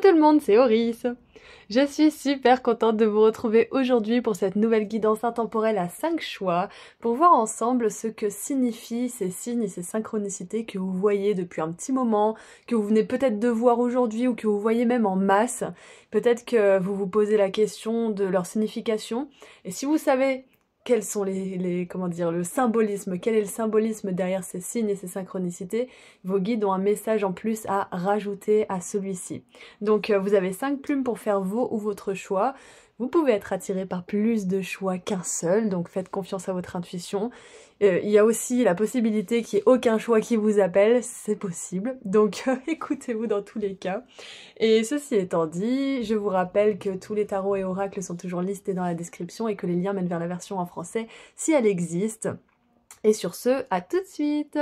tout le monde, c'est Oris. Je suis super contente de vous retrouver aujourd'hui pour cette nouvelle guidance intemporelle à 5 choix pour voir ensemble ce que signifient ces signes et ces synchronicités que vous voyez depuis un petit moment, que vous venez peut-être de voir aujourd'hui ou que vous voyez même en masse. Peut-être que vous vous posez la question de leur signification et si vous savez quels sont comment dire, le symbolisme, quel est le symbolisme derrière ces signes et ces synchronicités, vos guides ont un message en plus à rajouter à celui-ci. Donc vous avez 5 plumes pour faire vos ou votre choix. Vous pouvez être attiré par plus de choix qu'un seul, donc faites confiance à votre intuition. Il y a aussi la possibilité qu'il n'y ait aucun choix qui vous appelle, c'est possible, donc écoutez-vous dans tous les cas. Et ceci étant dit, je vous rappelle que tous les tarots et oracles sont toujours listés dans la description et que les liens mènent vers la version en français si elle existe. Et sur ce, à tout de suite!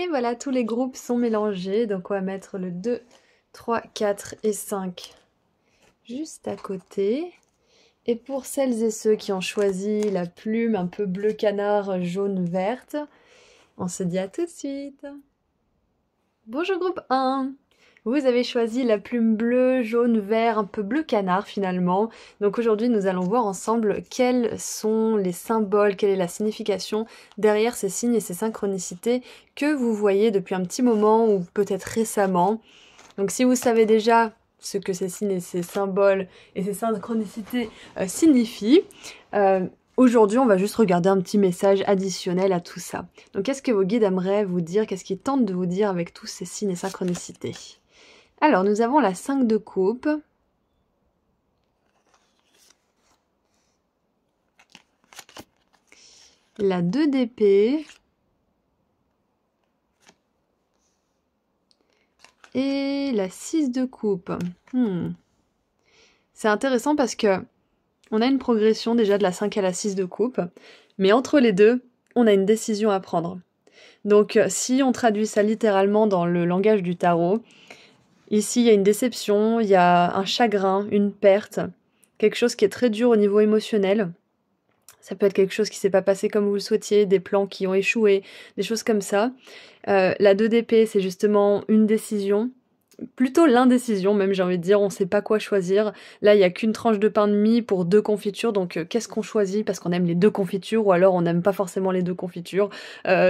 Et voilà, tous les groupes sont mélangés, donc on va mettre le 2, 3, 4 et 5 juste à côté. Et pour celles et ceux qui ont choisi la plume un peu bleu canard, jaune, verte, on se dit à tout de suite. Bonjour groupe 1! Vous avez choisi la plume bleue, jaune, vert, un peu bleu canard finalement. Donc aujourd'hui nous allons voir ensemble quels sont les symboles, quelle est la signification derrière ces signes et ces synchronicités que vous voyez depuis un petit moment ou peut-être récemment. Donc si vous savez déjà ce que ces signes et ces symboles et ces synchronicités signifient, aujourd'hui on va juste regarder un petit message additionnel à tout ça. Donc qu'est-ce que vos guides aimeraient vous dire, qu'est-ce qu'ils tentent de vous dire avec tous ces signes et synchronicités? Alors, nous avons la 5 de coupe. La 2 d'épée. Et la 6 de coupe. C'est intéressant parce que on a une progression déjà de la 5 à la 6 de coupe. Mais entre les deux, on a une décision à prendre. Donc, si on traduit ça littéralement dans le langage du tarot, ici, il y a une déception, il y a un chagrin, une perte, quelque chose qui est très dur au niveau émotionnel. Ça peut être quelque chose qui s'est pas passé comme vous le souhaitiez, des plans qui ont échoué, des choses comme ça. La 2 d'épée, c'est justement une décision, plutôt l'indécision même, j'ai envie de dire, on sait pas quoi choisir. Là, il y a qu'une tranche de pain de mie pour 2 confitures, donc qu'est-ce qu'on choisit parce qu'on aime les 2 confitures ou alors on n'aime pas forcément les 2 confitures.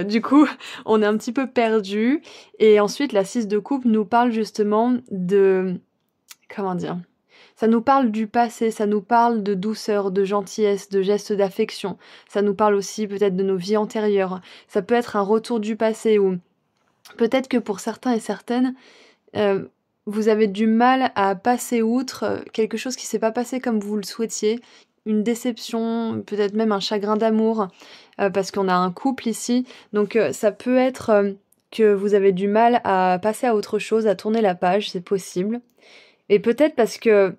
Du coup, on est un petit peu perdu. Et ensuite, la 6 de coupe nous parle justement de... Comment dire ? Ça nous parle du passé, ça nous parle de douceur, de gentillesse, de gestes d'affection. Ça nous parle aussi peut-être de nos vies antérieures. Ça peut être un retour du passé ou peut-être que pour certains et certaines, vous avez du mal à passer outre quelque chose qui s'est pas passé comme vous le souhaitiez, une déception, peut-être même un chagrin d'amour, parce qu'on a un couple ici. Donc ça peut être que vous avez du mal à passer à autre chose, à tourner la page, c'est possible. Et peut-être parce que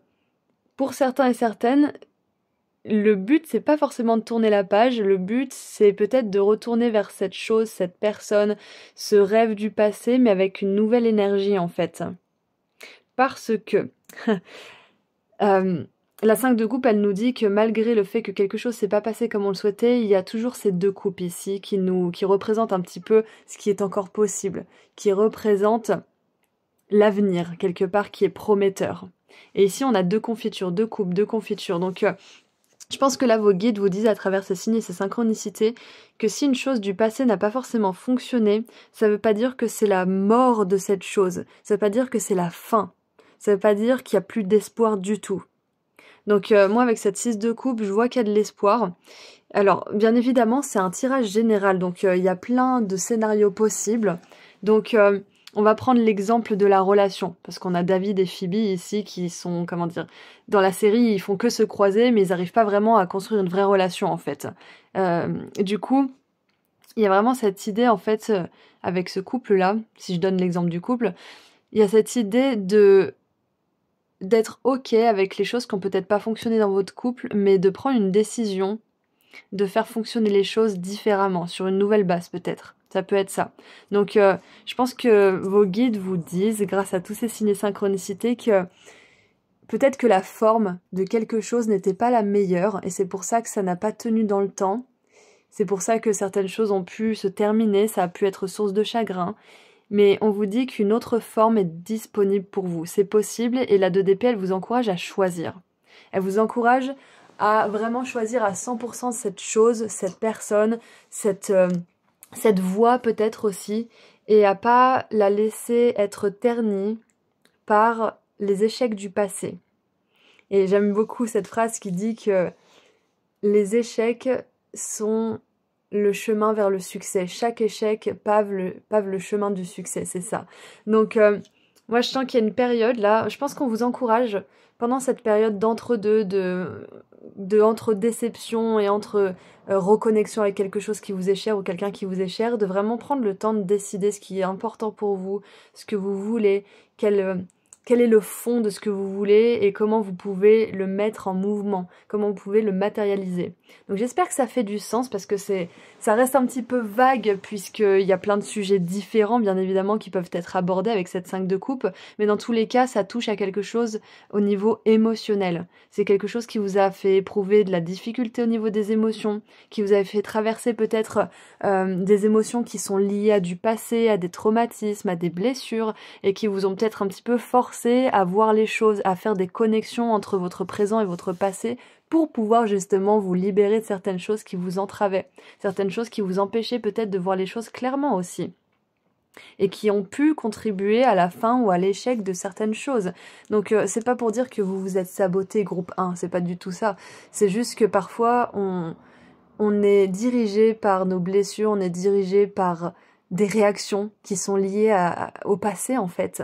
pour certains et certaines, le but, c'est pas forcément de tourner la page, le but, c'est peut-être de retourner vers cette chose, cette personne, ce rêve du passé, mais avec une nouvelle énergie en fait. Parce que la 5 de coupe, elle nous dit que malgré le fait que quelque chose s'est pas passé comme on le souhaitait, il y a toujours ces 2 coupes ici qui représentent un petit peu ce qui est encore possible, qui représentent l'avenir, quelque part, qui est prometteur. Et ici, on a 2 confitures, 2 coupes, 2 confitures. Donc, je pense que là, vos guides vous disent à travers ces signes et ces synchronicités que si une chose du passé n'a pas forcément fonctionné, ça veut pas dire que c'est la mort de cette chose. Ça veut pas dire que c'est la fin. Ça veut pas dire qu'il y a plus d'espoir du tout. Donc, moi, avec cette 6 de coupe, je vois qu'il y a de l'espoir. Alors, bien évidemment, c'est un tirage général. Donc, il y a plein de scénarios possibles. Donc, on va prendre l'exemple de la relation, parce qu'on a David et Phoebe ici qui sont, comment dire, dans la série, ils font que se croiser, mais ils n'arrivent pas vraiment à construire une vraie relation, en fait. Du coup, il y a vraiment cette idée, en fait, avec ce couple-là, si je donne l'exemple du couple, il y a cette idée d'être OK avec les choses qui n'ont peut-être pas fonctionné dans votre couple, mais de prendre une décision, de faire fonctionner les choses différemment, sur une nouvelle base peut-être. Ça peut être ça. Donc, je pense que vos guides vous disent, grâce à tous ces signes et synchronicités, que peut-être que la forme de quelque chose n'était pas la meilleure, et c'est pour ça que ça n'a pas tenu dans le temps. C'est pour ça que certaines choses ont pu se terminer, ça a pu être source de chagrin. Mais on vous dit qu'une autre forme est disponible pour vous. C'est possible, et la 2DP, elle vous encourage à choisir. Elle vous encourage à vraiment choisir à 100% cette chose, cette personne, cette voix peut-être aussi, et à pas la laisser être ternie par les échecs du passé. Et j'aime beaucoup cette phrase qui dit que les échecs sont le chemin vers le succès. Chaque échec pave le chemin du succès, c'est ça. Donc, moi je sens qu'il y a une période là, je pense qu'on vous encourage pendant cette période d'entre-deux, entre déception et entre reconnexion avec quelque chose qui vous est cher ou quelqu'un qui vous est cher, de vraiment prendre le temps de décider ce qui est important pour vous, ce que vous voulez, quel est le fond de ce que vous voulez et comment vous pouvez le mettre en mouvement, comment vous pouvez le matérialiser. Donc j'espère que ça fait du sens parce que ça reste un petit peu vague puisqu'il y a plein de sujets différents bien évidemment qui peuvent être abordés avec cette 5 de coupe, mais dans tous les cas ça touche à quelque chose au niveau émotionnel. C'est quelque chose qui vous a fait éprouver de la difficulté au niveau des émotions, qui vous a fait traverser peut-être des émotions qui sont liées à du passé, à des traumatismes, à des blessures et qui vous ont peut-être un petit peu forcé à voir les choses, à faire des connexions entre votre présent et votre passé pour pouvoir justement vous libérer de certaines choses qui vous entravaient, certaines choses qui vous empêchaient peut-être de voir les choses clairement aussi et qui ont pu contribuer à la fin ou à l'échec de certaines choses. Donc c'est pas pour dire que vous vous êtes saboté groupe 1, c'est pas du tout ça. C'est juste que parfois on est dirigé par nos blessures, on est dirigé par des réactions qui sont liées au passé en fait.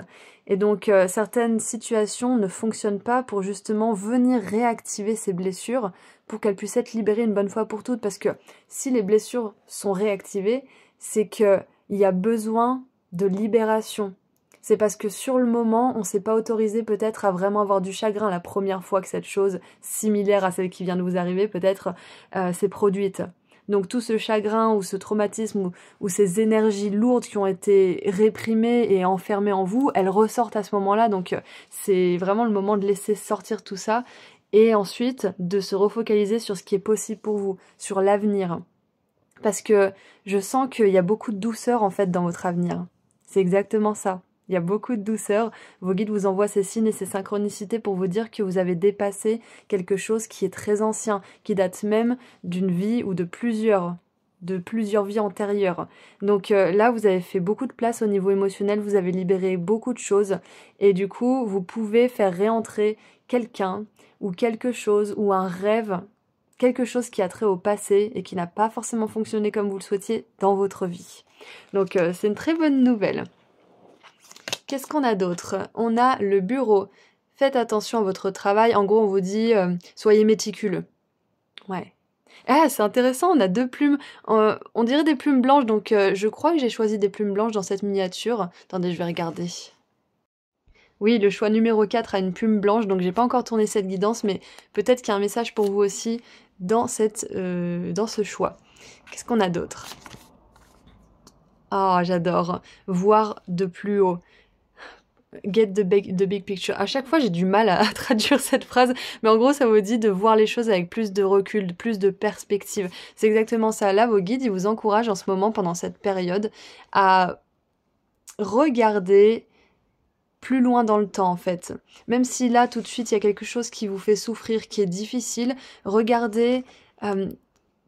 Et donc certaines situations ne fonctionnent pas pour justement venir réactiver ces blessures pour qu'elles puissent être libérées une bonne fois pour toutes. Parce que si les blessures sont réactivées, c'est qu'il y a besoin de libération. C'est parce que sur le moment, on s'est pas autorisé peut-être à vraiment avoir du chagrin la première fois que cette chose similaire à celle qui vient de vous arriver peut-être s'est produite. Donc tout ce chagrin ou ce traumatisme ou ces énergies lourdes qui ont été réprimées et enfermées en vous, elles ressortent à ce moment-là. Donc c'est vraiment le moment de laisser sortir tout ça et ensuite de se refocaliser sur ce qui est possible pour vous, sur l'avenir. Parce que je sens qu'il y a beaucoup de douceur en fait dans votre avenir. C'est exactement ça. Il y a beaucoup de douceur. Vos guides vous envoient ces signes et ces synchronicités pour vous dire que vous avez dépassé quelque chose qui est très ancien, qui date même d'une vie ou de plusieurs vies antérieures. Donc là, vous avez fait beaucoup de place au niveau émotionnel, vous avez libéré beaucoup de choses et du coup, vous pouvez faire réentrer quelqu'un ou quelque chose ou un rêve, quelque chose qui a trait au passé et qui n'a pas forcément fonctionné comme vous le souhaitiez dans votre vie. Donc c'est une très bonne nouvelle. Qu'est-ce qu'on a d'autre? On a le bureau. Faites attention à votre travail. En gros, on vous dit soyez méticuleux. Ouais. Ah, c'est intéressant, on a 2 plumes. On dirait des plumes blanches, donc je crois que j'ai choisi des plumes blanches dans cette miniature. Attendez, je vais regarder. Oui, le choix numéro 4 a une plume blanche, donc j'ai pas encore tourné cette guidance, mais peut-être qu'il y a un message pour vous aussi dans ce choix. Qu'est-ce qu'on a d'autre? Ah, j'adore. Voir de plus haut. Get the big picture. À chaque fois, j'ai du mal à traduire cette phrase, mais en gros, ça vous dit de voir les choses avec plus de recul, plus de perspective. C'est exactement ça. Là, vos guides, ils vous encouragent en ce moment, pendant cette période, à regarder plus loin dans le temps, en fait. Même si là, tout de suite, il y a quelque chose qui vous fait souffrir, qui est difficile, regardez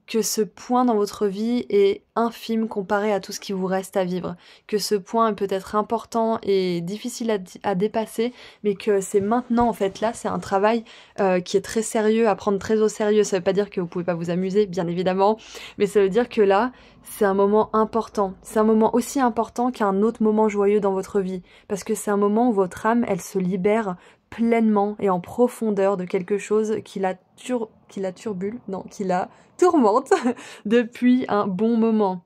que ce point dans votre vie est infime comparé à tout ce qui vous reste à vivre, que ce point est peut-être important et difficile à dépasser, mais que c'est maintenant, en fait, là, c'est un travail qui est très sérieux, à prendre très au sérieux. Ça veut pas dire que vous pouvez pas vous amuser, bien évidemment, mais ça veut dire que là, c'est un moment important. C'est un moment aussi important qu'un autre moment joyeux dans votre vie, parce que c'est un moment où votre âme, elle se libère pleinement et en profondeur de quelque chose qui la tourmente depuis un bon moment.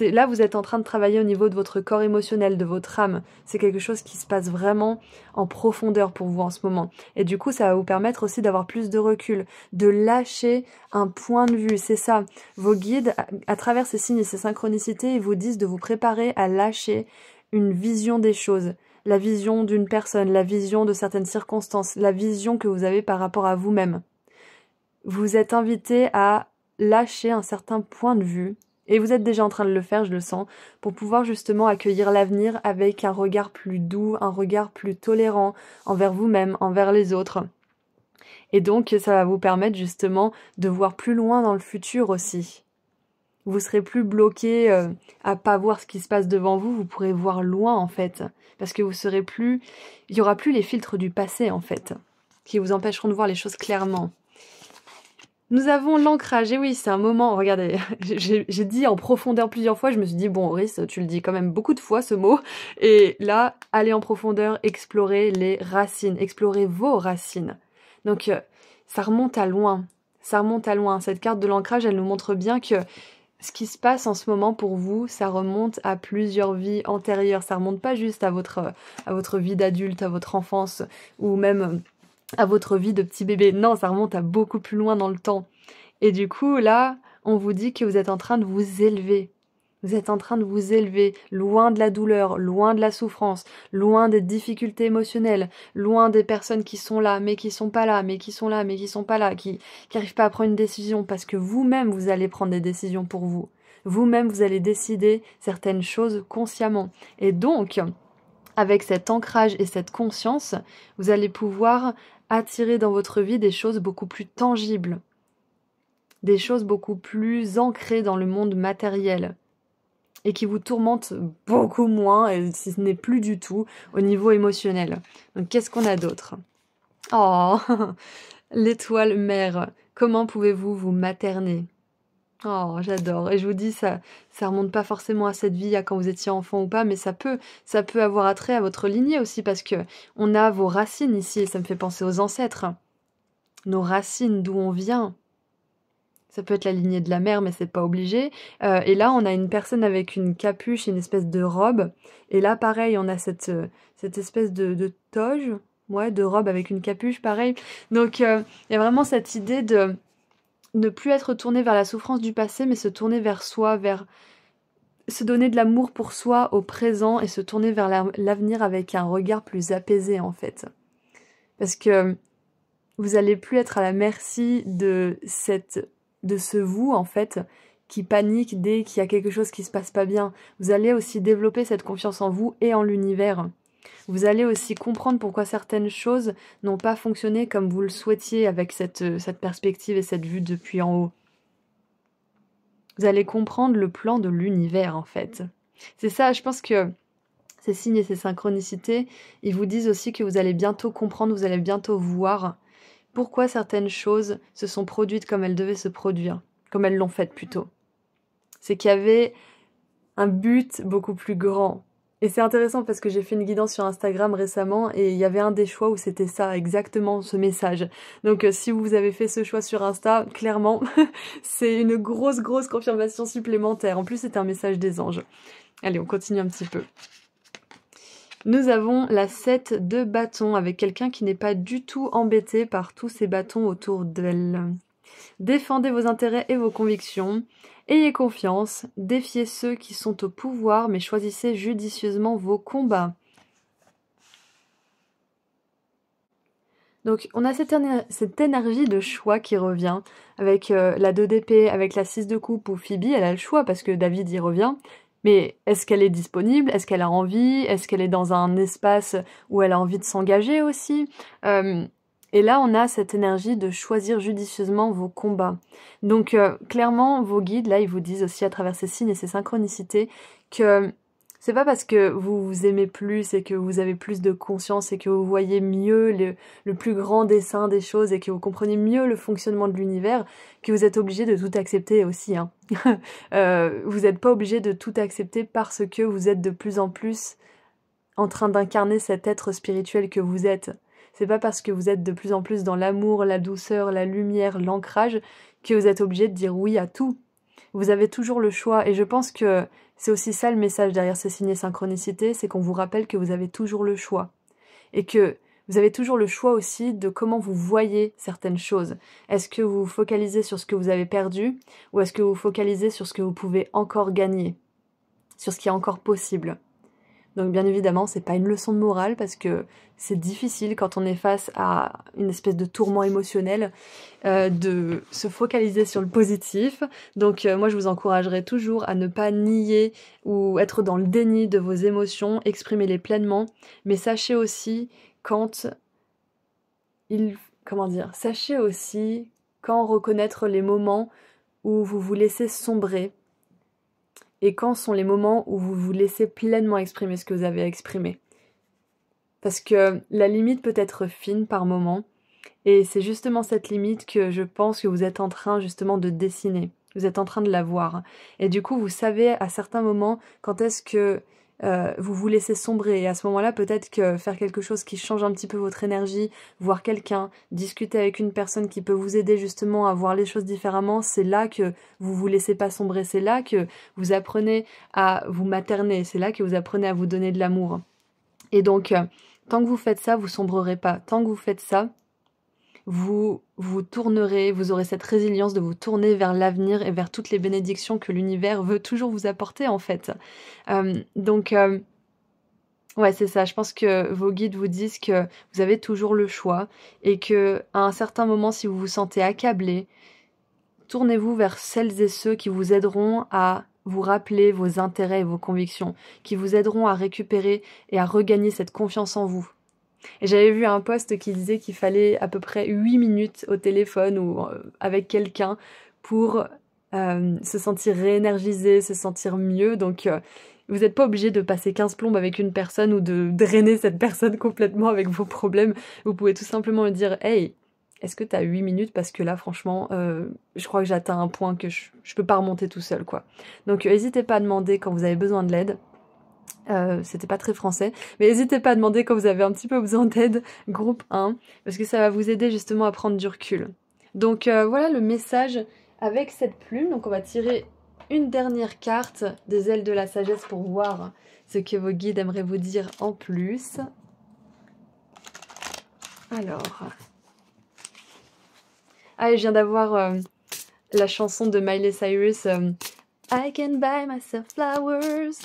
Là, vous êtes en train de travailler au niveau de votre corps émotionnel, de votre âme. C'est quelque chose qui se passe vraiment en profondeur pour vous en ce moment. Et du coup, ça va vous permettre aussi d'avoir plus de recul, de lâcher un point de vue. C'est ça. Vos guides, à travers ces signes et ces synchronicités, ils vous disent de vous préparer à lâcher une vision des choses. La vision d'une personne, la vision de certaines circonstances, la vision que vous avez par rapport à vous-même. Vous êtes invité à lâcher un certain point de vue, et vous êtes déjà en train de le faire, je le sens, pour pouvoir justement accueillir l'avenir avec un regard plus doux, un regard plus tolérant envers vous-même, envers les autres. Et donc, ça va vous permettre justement de voir plus loin dans le futur aussi. Vous serez plus bloqué à pas voir ce qui se passe devant vous, vous pourrez voir loin en fait, parce que il y aura plus les filtres du passé en fait, qui vous empêcheront de voir les choses clairement. Nous avons l'ancrage, et oui, c'est un moment, regardez, j'ai dit en profondeur plusieurs fois, je me suis dit, bon, Auris, tu le dis quand même beaucoup de fois, ce mot, et là, allez en profondeur, explorez les racines, explorez vos racines. Donc, ça remonte à loin, cette carte de l'ancrage, elle nous montre bien que ce qui se passe en ce moment pour vous, ça remonte à plusieurs vies antérieures, ça remonte pas juste à votre vie d'adulte, à votre enfance, ou même à votre vie de petit bébé. Non, ça remonte à beaucoup plus loin dans le temps. Et du coup, là, on vous dit que vous êtes en train de vous élever. Vous êtes en train de vous élever loin de la douleur, loin de la souffrance, loin des difficultés émotionnelles, loin des personnes qui sont là, mais qui sont pas là, mais qui sont là, mais qui sont pas là, qui n'arrivent pas à prendre une décision, parce que vous-même, vous allez prendre des décisions pour vous. Vous-même, vous allez décider certaines choses consciemment. Et donc, avec cet ancrage et cette conscience, vous allez pouvoir attirer dans votre vie des choses beaucoup plus tangibles, des choses beaucoup plus ancrées dans le monde matériel et qui vous tourmentent beaucoup moins, et si ce n'est plus du tout, au niveau émotionnel. Donc qu'est-ce qu'on a d'autre? Oh, l'étoile mère, comment pouvez-vous vous materner? Oh, j'adore. Et je vous dis, ça remonte pas forcément à cette vie, à quand vous étiez enfant ou pas, mais ça peut avoir attrait à votre lignée aussi, parce que on a vos racines ici, et ça me fait penser aux ancêtres. Nos racines, d'où on vient. Ça peut être la lignée de la mère, mais c'est pas obligé. Et là, on a une personne avec une capuche et une espèce de robe. Et là, pareil, on a cette espèce de toge, ouais, de robe avec une capuche, pareil. Donc, il y a vraiment cette idée de ne plus être tourné vers la souffrance du passé, mais se tourner vers soi, vers se donner de l'amour pour soi au présent et se tourner vers l'avenir avec un regard plus apaisé, en fait. Parce que vous allez plus être à la merci de ce vous, en fait, qui panique dès qu'il y a quelque chose qui se passe pas bien. Vous allez aussi développer cette confiance en vous et en l'univers. Vous allez aussi comprendre pourquoi certaines choses n'ont pas fonctionné comme vous le souhaitiez avec cette perspective et cette vue depuis en haut. Vous allez comprendre le plan de l'univers, en fait. C'est ça, je pense que Ces signes et ces synchronicités, ils vous disent aussi que vous allez bientôt comprendre, vous allez bientôt voir pourquoi certaines choses se sont produites comme elles devaient se produire, comme elles l'ont fait plutôt. C'est qu'il y avait un but beaucoup plus grand. Et c'est intéressant parce que j'ai fait une guidance sur Instagram récemment et il y avait un des choix où c'était ça, exactement ce message. Donc si vous avez fait ce choix sur Insta, clairement, c'est une grosse confirmation supplémentaire. En plus, c'est un message des anges. Allez, on continue un petit peu. Nous avons la 7 de bâtons avec quelqu'un qui n'est pas du tout embêté par tous ces bâtons autour d'elle. Défendez vos intérêts et vos convictions. Ayez confiance, défiez ceux qui sont au pouvoir, mais choisissez judicieusement vos combats. Donc on a cette énergie de choix qui revient, avec la 2 d'épée, avec la 6 de coupe, où Phoebe, elle a le choix, parce que David y revient. Mais est-ce qu'elle est disponible? Est-ce qu'elle a envie? Est-ce qu'elle est dans un espace où elle a envie de s'engager aussi? Et là, on a cette énergie de choisir judicieusement vos combats. Donc, clairement, vos guides, là, ils vous disent aussi à travers ces signes et ces synchronicités que c'est pas parce que vous vous aimez plus et que vous avez plus de conscience et que vous voyez mieux le plus grand dessin des choses et que vous comprenez mieux le fonctionnement de l'univers que vous êtes obligé de tout accepter aussi. Hein. Vous n'êtes pas obligé de tout accepter parce que vous êtes de plus en plus en train d'incarner cet être spirituel que vous êtes. C'est pas parce que vous êtes de plus en plus dans l'amour, la douceur, la lumière, l'ancrage que vous êtes obligé de dire oui à tout. Vous avez toujours le choix et je pense que c'est aussi ça le message derrière ces signes et synchronicités, c'est qu'on vous rappelle que vous avez toujours le choix. Et que vous avez toujours le choix aussi de comment vous voyez certaines choses. Est-ce que vous vous focalisez sur ce que vous avez perdu ou est-ce que vous vous focalisez sur ce que vous pouvez encore gagner, sur ce qui est encore possible? Donc bien évidemment, c'est pas une leçon de morale parce que c'est difficile quand on est face à une espèce de tourment émotionnel de se focaliser sur le positif. Donc moi je vous encouragerais toujours à ne pas nier ou être dans le déni de vos émotions, exprimez-les pleinement, mais sachez aussi sachez aussi quand reconnaître les moments où vous vous laissez sombrer. Et quand sont les moments où vous vous laissez pleinement exprimer ce que vous avez à exprimer. Parce que la limite peut être fine par moment, et c'est justement cette limite que je pense que vous êtes en train justement de dessiner. Vous êtes en train de la voir. Et du coup, vous savez à certains moments quand est-ce que vous vous laissez sombrer. Et à ce moment-là, peut-être que faire quelque chose qui change un petit peu votre énergie, voir quelqu'un, discuter avec une personne qui peut vous aider justement à voir les choses différemment, c'est là que vous vous laissez pas sombrer. C'est là que vous apprenez à vous materner. C'est là que vous apprenez à vous donner de l'amour. Et donc, tant que vous faites ça, vous sombrerez pas. Tant que vous faites ça, vous tournerez, vous aurez cette résilience de vous tourner vers l'avenir et vers toutes les bénédictions que l'univers veut toujours vous apporter en fait. Ouais, c'est ça. Je pense que vos guides vous disent que vous avez toujours le choix et que à un certain moment, si vous vous sentez accablé, tournez-vous vers celles et ceux qui vous aideront à vous rappeler vos intérêts et vos convictions, qui vous aideront à récupérer et à regagner cette confiance en vous. Et j'avais vu un post qui disait qu'il fallait à peu près 8 minutes au téléphone ou avec quelqu'un pour se sentir réénergisé, se sentir mieux. Donc vous n'êtes pas obligé de passer 15 plombes avec une personne ou de drainer cette personne complètement avec vos problèmes. Vous pouvez tout simplement me dire « Hey, est-ce que tu as 8 minutes? Parce que là, franchement, je crois que j'atteins un point que je peux pas remonter tout seul, quoi. » Donc n'hésitez pas à demander quand vous avez besoin de l'aide. C'était pas très français, mais n'hésitez pas à demander quand vous avez un petit peu besoin d'aide, groupe 1, parce que ça va vous aider justement à prendre du recul. Donc voilà le message avec cette plume. Donc on va tirer une dernière carte des ailes de la sagesse pour voir ce que vos guides aimeraient vous dire en plus. Alors... Ah, et je viens d'avoir la chanson de Miley Cyrus, I can buy myself flowers.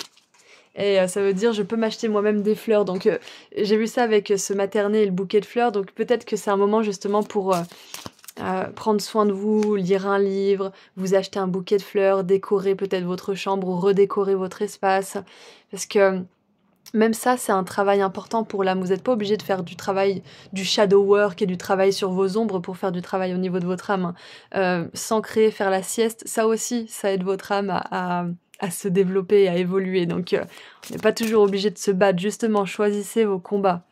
Et ça veut dire je peux m'acheter moi-même des fleurs. Donc j'ai vu ça avec ce materné et le bouquet de fleurs. Donc peut-être que c'est un moment justement pour prendre soin de vous, lire un livre, vous acheter un bouquet de fleurs, décorer peut-être votre chambre ou redécorer votre espace. Parce que même ça, c'est un travail important pour l'âme. Vous n'êtes pas obligé de faire du travail, du shadow work et du travail sur vos ombres pour faire du travail au niveau de votre âme. S'ancrer, faire la sieste, ça aussi, ça aide votre âme à à se développer, à évoluer. Donc on n'est pas toujours obligé de se battre, justement, choisissez vos combats.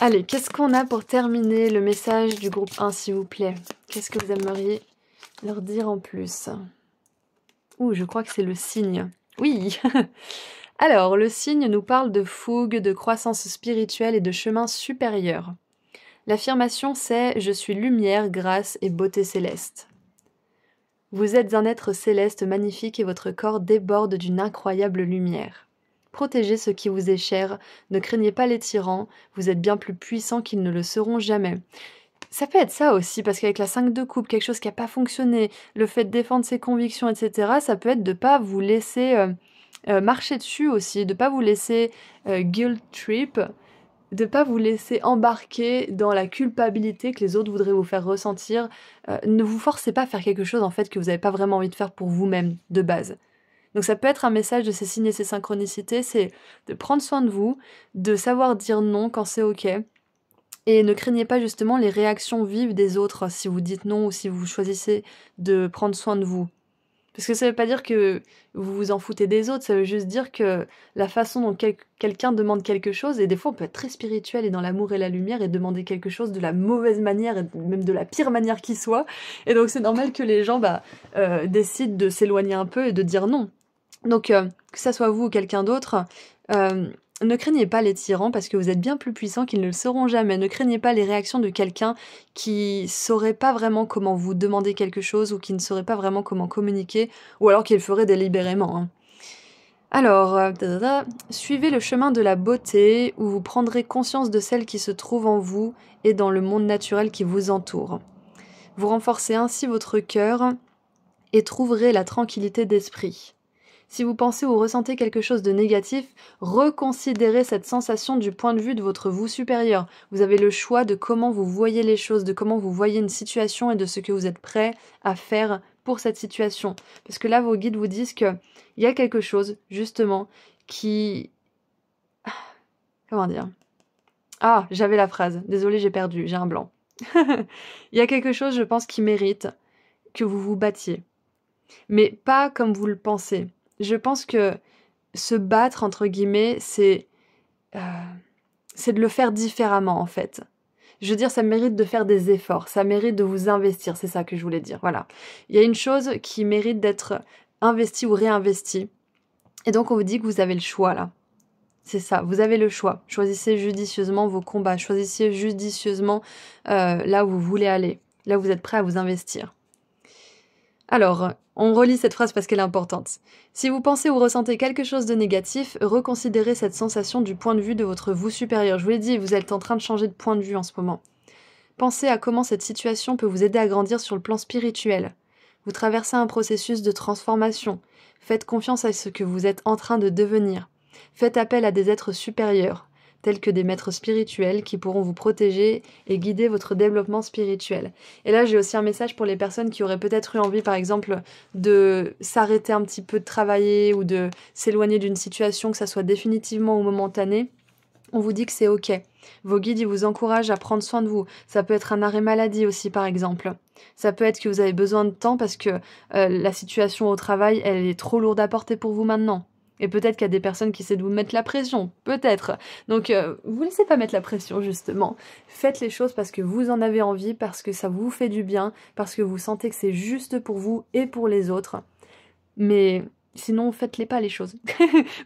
Allez, qu'est-ce qu'on a pour terminer le message du groupe 1, s'il vous plaît? Qu'est-ce que vous aimeriez leur dire en plus? Ouh, je crois que c'est le signe. Oui. Alors, le signe nous parle de fougue, de croissance spirituelle et de chemin supérieur. L'affirmation c'est « Je suis lumière, grâce et beauté céleste ». Vous êtes un être céleste magnifique et votre corps déborde d'une incroyable lumière. Protégez ce qui vous est cher, ne craignez pas les tyrans, vous êtes bien plus puissants qu'ils ne le seront jamais. Ça peut être ça aussi, parce qu'avec la 5 de coupe, quelque chose qui n'a pas fonctionné, le fait de défendre ses convictions, etc., ça peut être de ne pas vous laisser marcher dessus aussi, de ne pas vous laisser guilt trip, de ne pas vous laisser embarquer dans la culpabilité que les autres voudraient vous faire ressentir. Ne vous forcez pas à faire quelque chose en fait que vous n'avez pas vraiment envie de faire pour vous-même, de base. Donc ça peut être un message de ces signes et ces synchronicités, c'est de prendre soin de vous, de savoir dire non quand c'est ok, et ne craignez pas justement les réactions vives des autres si vous dites non ou si vous choisissez de prendre soin de vous. Parce que ça ne veut pas dire que vous vous en foutez des autres, ça veut juste dire que la façon dont quelqu'un demande quelque chose, et des fois on peut être très spirituel et dans l'amour et la lumière et demander quelque chose de la mauvaise manière et même de la pire manière qui soit, et donc c'est normal que les gens décident de s'éloigner un peu et de dire non. Donc que ça soit vous ou quelqu'un d'autre, ne craignez pas les tyrans parce que vous êtes bien plus puissants qu'ils ne le seront jamais. Ne craignez pas les réactions de quelqu'un qui saurait pas vraiment comment vous demander quelque chose ou qui ne saurait pas vraiment comment communiquer ou alors qui le ferait délibérément. Hein. Alors, suivez le chemin de la beauté où vous prendrez conscience de celle qui se trouve en vous et dans le monde naturel qui vous entoure. Vous renforcez ainsi votre cœur et trouverez la tranquillité d'esprit. Si vous pensez ou ressentez quelque chose de négatif, reconsidérez cette sensation du point de vue de votre vous supérieur. Vous avez le choix de comment vous voyez les choses, de comment vous voyez une situation et de ce que vous êtes prêt à faire pour cette situation. Parce que là, vos guides vous disent qu'il y a quelque chose, justement, qui... Comment dire? Ah, j'avais la phrase. Désolée, j'ai perdu, j'ai un blanc. Il y a quelque chose, je pense, qui mérite que vous vous battiez. Mais pas comme vous le pensez. Je pense que se battre, entre guillemets, c'est de le faire différemment, en fait. Je veux dire, ça mérite de faire des efforts, ça mérite de vous investir, c'est ça que je voulais dire, voilà. Il y a une chose qui mérite d'être investie ou réinvestie, et donc on vous dit que vous avez le choix, là. C'est ça, vous avez le choix. Choisissez judicieusement vos combats, choisissez judicieusement là où vous voulez aller, là où vous êtes prêt à vous investir. Alors, on relit cette phrase parce qu'elle est importante. Si vous pensez ou ressentez quelque chose de négatif, reconsidérez cette sensation du point de vue de votre vous supérieur. Je vous l'ai dit, vous êtes en train de changer de point de vue en ce moment. Pensez à comment cette situation peut vous aider à grandir sur le plan spirituel. Vous traversez un processus de transformation. Faites confiance à ce que vous êtes en train de devenir. Faites appel à des êtres supérieurs, tels que des maîtres spirituels qui pourront vous protéger et guider votre développement spirituel. Et là, j'ai aussi un message pour les personnes qui auraient peut-être eu envie, par exemple, de s'arrêter un petit peu de travailler ou de s'éloigner d'une situation, que ça soit définitivement ou momentané. On vous dit que c'est ok. Vos guides, ils vous encouragent à prendre soin de vous. Ça peut être un arrêt maladie aussi, par exemple. Ça peut être que vous avez besoin de temps parce que la situation au travail, elle est trop lourde à porter pour vous maintenant. Et peut-être qu'il y a des personnes qui essaient de vous mettre la pression, peut-être. Donc, vous laissez pas mettre la pression, justement. Faites les choses parce que vous en avez envie, parce que ça vous fait du bien, parce que vous sentez que c'est juste pour vous et pour les autres. Mais sinon, faites-les pas, les choses.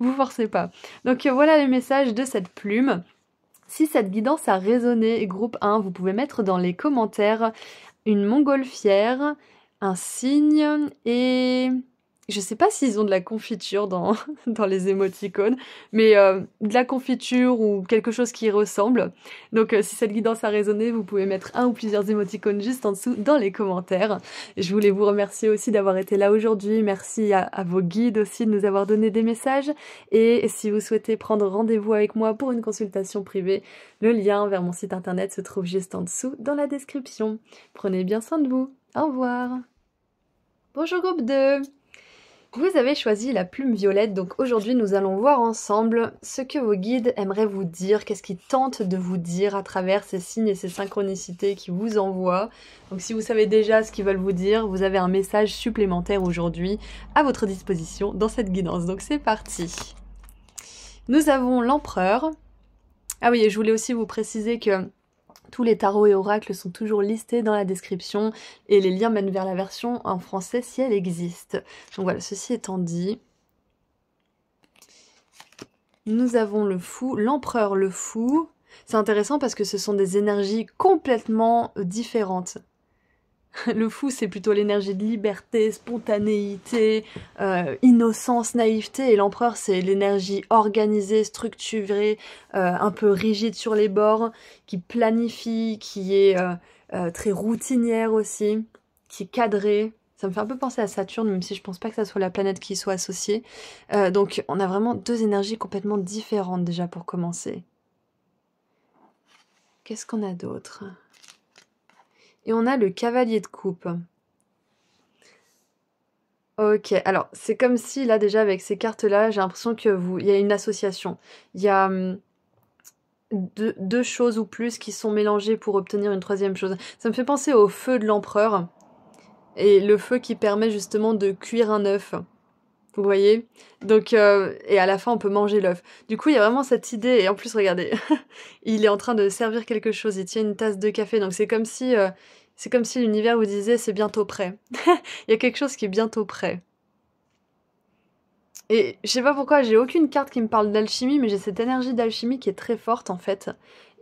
Vous forcez pas. Donc, voilà le message de cette plume. Si cette guidance a résonné, groupe 1, vous pouvez mettre dans les commentaires une montgolfière, un signe et... Je sais pas s'ils ont de la confiture dans les émoticônes, mais de la confiture ou quelque chose qui y ressemble. Donc si cette guidance a résonné, vous pouvez mettre un ou plusieurs émoticônes juste en dessous dans les commentaires. Et je voulais vous remercier aussi d'avoir été là aujourd'hui. Merci à vos guides aussi de nous avoir donné des messages. Et si vous souhaitez prendre rendez-vous avec moi pour une consultation privée, le lien vers mon site internet se trouve juste en dessous dans la description. Prenez bien soin de vous. Au revoir. Bonjour groupe 2. Vous avez choisi la plume violette, donc aujourd'hui nous allons voir ensemble ce que vos guides aimeraient vous dire, qu'est-ce qu'ils tentent de vous dire à travers ces signes et ces synchronicités qu'ils vous envoient. Donc si vous savez déjà ce qu'ils veulent vous dire, vous avez un message supplémentaire aujourd'hui à votre disposition dans cette guidance. Donc c'est parti. Nous avons l'empereur. Ah oui, et je voulais aussi vous préciser que tous les tarots et oracles sont toujours listés dans la description et les liens mènent vers la version en français si elle existe. Donc voilà, ceci étant dit, nous avons le fou, l'empereur le fou. C'est intéressant parce que ce sont des énergies complètement différentes. Le fou, c'est plutôt l'énergie de liberté, spontanéité, innocence, naïveté. Et l'empereur, c'est l'énergie organisée, structurée, un peu rigide sur les bords, qui planifie, qui est très routinière aussi, qui est cadrée. Ça me fait un peu penser à Saturne, même si je pense pas que ça soit la planète qui y soit associée. Donc on a vraiment deux énergies complètement différentes déjà pour commencer. Qu'est-ce qu'on a d'autre ? Et on a le cavalier de coupe. Ok, alors c'est comme si là déjà avec ces cartes-là, j'ai l'impression que il y a une association. Il y a deux choses ou plus qui sont mélangées pour obtenir une troisième chose. Ça me fait penser au feu de l'empereur. Et le feu qui permet justement de cuire un œuf. Vous voyez? Donc, et à la fin, on peut manger l'œuf. Du coup, il y a vraiment cette idée. Et en plus, regardez, il est en train de servir quelque chose. Il tient une tasse de café. Donc, c'est comme si l'univers vous disait, c'est bientôt prêt. Il y a quelque chose qui est bientôt prêt. Et je sais pas pourquoi, j'ai aucune carte qui me parle d'alchimie, mais j'ai cette énergie d'alchimie qui est très forte, en fait.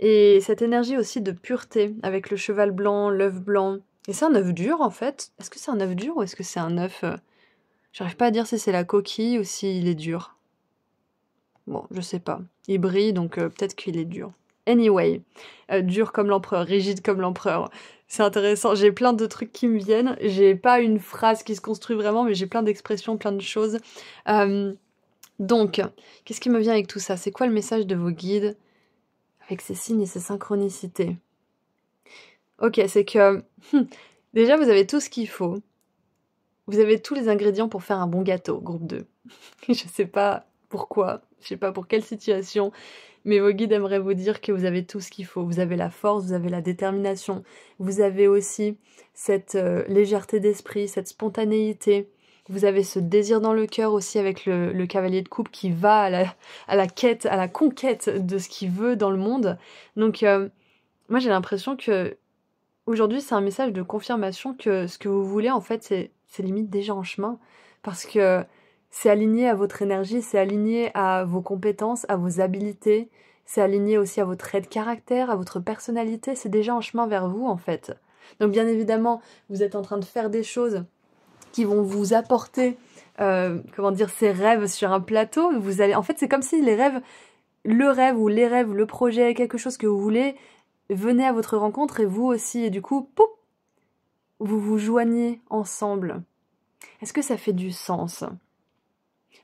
Et cette énergie aussi de pureté, avec le cheval blanc, l'œuf blanc. Et c'est un œuf dur, en fait. Est-ce que c'est un œuf dur ou est-ce que c'est un œuf... J'arrive pas à dire si c'est la coquille ou s'il est dur. Bon, je sais pas. Il brille, donc peut-être qu'il est dur. Anyway, dur comme l'empereur, rigide comme l'empereur. C'est intéressant, j'ai plein de trucs qui me viennent. J'ai pas une phrase qui se construit vraiment, mais j'ai plein d'expressions, plein de choses. Donc, qu'est-ce qui me vient avec tout ça? C'est quoi le message de vos guides avec ces signes et ces synchronicités? Ok, c'est que... déjà, vous avez tout ce qu'il faut. Vous avez tous les ingrédients pour faire un bon gâteau, groupe 2. Je sais pas pourquoi, je sais pas pour quelle situation, mais vos guides aimeraient vous dire que vous avez tout ce qu'il faut. Vous avez la force, vous avez la détermination, vous avez aussi cette légèreté d'esprit, cette spontanéité. Vous avez ce désir dans le cœur aussi avec le cavalier de coupe qui va à la quête, à la conquête de ce qu'il veut dans le monde. Donc, moi j'ai l'impression que aujourd'hui c'est un message de confirmation que ce que vous voulez en fait c'est limite déjà en chemin, parce que c'est aligné à votre énergie, c'est aligné à vos compétences, à vos habilités, c'est aligné aussi à votre trait de caractère, à votre personnalité, c'est déjà en chemin vers vous en fait. Donc bien évidemment, vous êtes en train de faire des choses qui vont vous apporter, comment dire, ces rêves sur un plateau. Vous allez, en fait c'est comme si les rêves, le projet, quelque chose que vous voulez, venez à votre rencontre et vous aussi, et du coup, poup, vous vous joignez ensemble. Est-ce que ça fait du sens?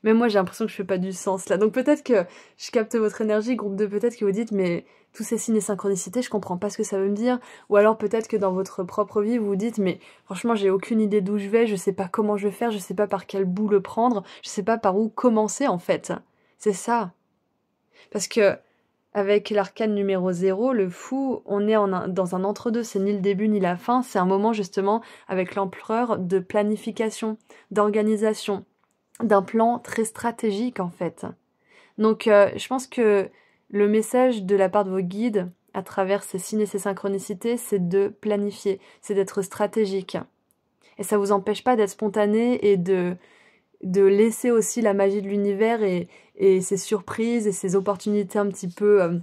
Mais moi, j'ai l'impression que je fais pas du sens là. Donc peut-être que je capte votre énergie, groupe 2, peut-être que vous dites, mais tous ces signes et synchronicités, je comprends pas ce que ça veut me dire. Ou alors peut-être que dans votre propre vie, vous vous dites, mais franchement, j'ai aucune idée d'où je vais, je sais pas comment je vais faire, je sais pas par quel bout le prendre, je sais pas par où commencer en fait. C'est ça. Parce que avec l'arcane numéro 0, le fou, on est dans un entre-deux, c'est ni le début ni la fin, c'est un moment justement avec l'empereur de planification, d'organisation, d'un plan très stratégique en fait. Donc je pense que le message de la part de vos guides, à travers ces signes et ces synchronicités, c'est de planifier, c'est d'être stratégique. Et ça vous empêche pas d'être spontané et de laisser aussi la magie de l'univers et ces surprises et ces opportunités un petit peu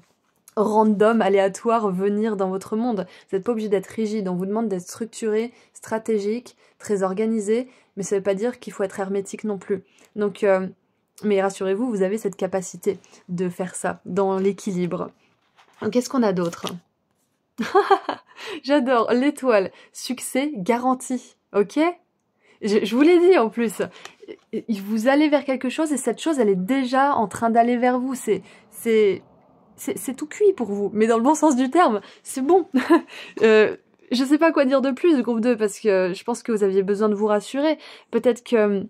random, aléatoires venir dans votre monde. Vous n'êtes pas obligé d'être rigide, on vous demande d'être structuré, stratégique, très organisé, mais ça ne veut pas dire qu'il faut être hermétique non plus. Donc, mais rassurez-vous, vous avez cette capacité de faire ça, dans l'équilibre. Qu'est-ce qu'on a d'autre? J'adore, l'étoile, succès garanti, ok? Je vous l'ai dit en plus, vous allez vers quelque chose et cette chose elle est déjà en train d'aller vers vous, c'est tout cuit pour vous, mais dans le bon sens du terme, c'est bon. Je sais pas quoi dire de plus, groupe 2, parce que je pense que vous aviez besoin de vous rassurer. Peut-être que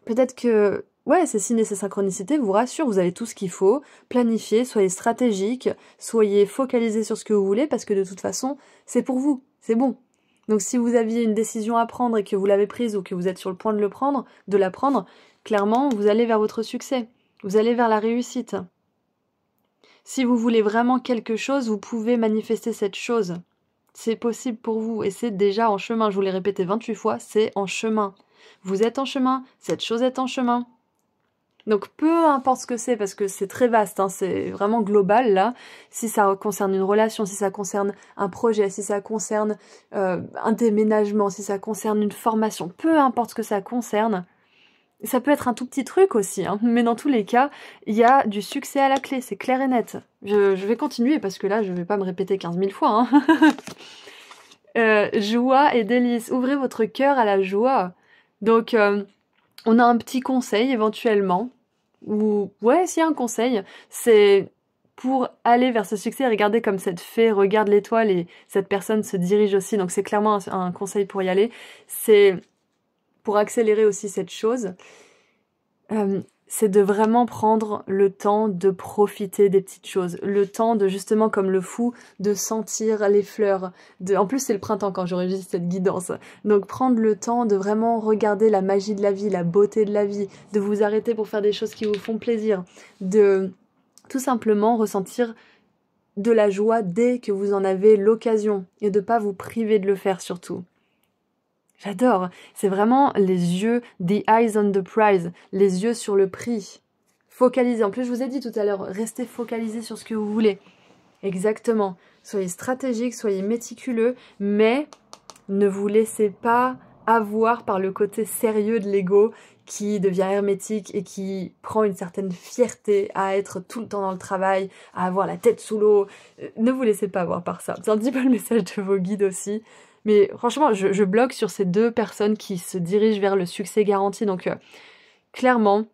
peut-être que, ouais, ces signes et ces synchronicités vous rassurent, vous avez tout ce qu'il faut, planifiez, soyez stratégique, soyez focalisé sur ce que vous voulez, parce que de toute façon, c'est pour vous, c'est bon. Donc si vous aviez une décision à prendre et que vous l'avez prise ou que vous êtes sur le point de la prendre, clairement, vous allez vers votre succès, vous allez vers la réussite. Si vous voulez vraiment quelque chose, vous pouvez manifester cette chose. C'est possible pour vous et c'est déjà en chemin. Je vous l'ai répété 28 fois, c'est en chemin. Vous êtes en chemin, cette chose est en chemin. Donc peu importe ce que c'est, parce que c'est très vaste, hein, c'est vraiment global là. Si ça concerne une relation, si ça concerne un projet, si ça concerne un déménagement, si ça concerne une formation, peu importe ce que ça concerne, ça peut être un tout petit truc aussi, hein, mais dans tous les cas, il y a du succès à la clé, c'est clair et net. Je vais continuer parce que là, je vais pas me répéter 15 000 fois. Hein. Joie et délice, ouvrez votre cœur à la joie. Donc, on a un petit conseil éventuellement, ou ouais, s'il y a un conseil, c'est pour aller vers ce succès, regardez comme cette fée regarde l'étoile et cette personne se dirige aussi, donc c'est clairement un conseil pour y aller, c'est pour accélérer aussi cette chose, c'est de vraiment prendre le temps de profiter des petites choses, le temps de justement comme le fou, de sentir les fleurs. En plus c'est le printemps quand j'enregistre cette guidance, donc prendre le temps de vraiment regarder la magie de la vie, la beauté de la vie, de vous arrêter pour faire des choses qui vous font plaisir, de tout simplement ressentir de la joie dès que vous en avez l'occasion et de pas vous priver de le faire surtout. J'adore, c'est vraiment les yeux, the eyes on the prize, les yeux sur le prix. Focalisez, en plus je vous ai dit tout à l'heure, restez focalisé sur ce que vous voulez. Exactement, soyez stratégique, soyez méticuleux, mais ne vous laissez pas avoir par le côté sérieux de l'ego qui devient hermétique et qui prend une certaine fierté à être tout le temps dans le travail, à avoir la tête sous l'eau. Ne vous laissez pas avoir par ça. C'est un petit peu le message de vos guides aussi. Mais franchement, je bloque sur ces deux personnes qui se dirigent vers le succès garanti. Donc, clairement,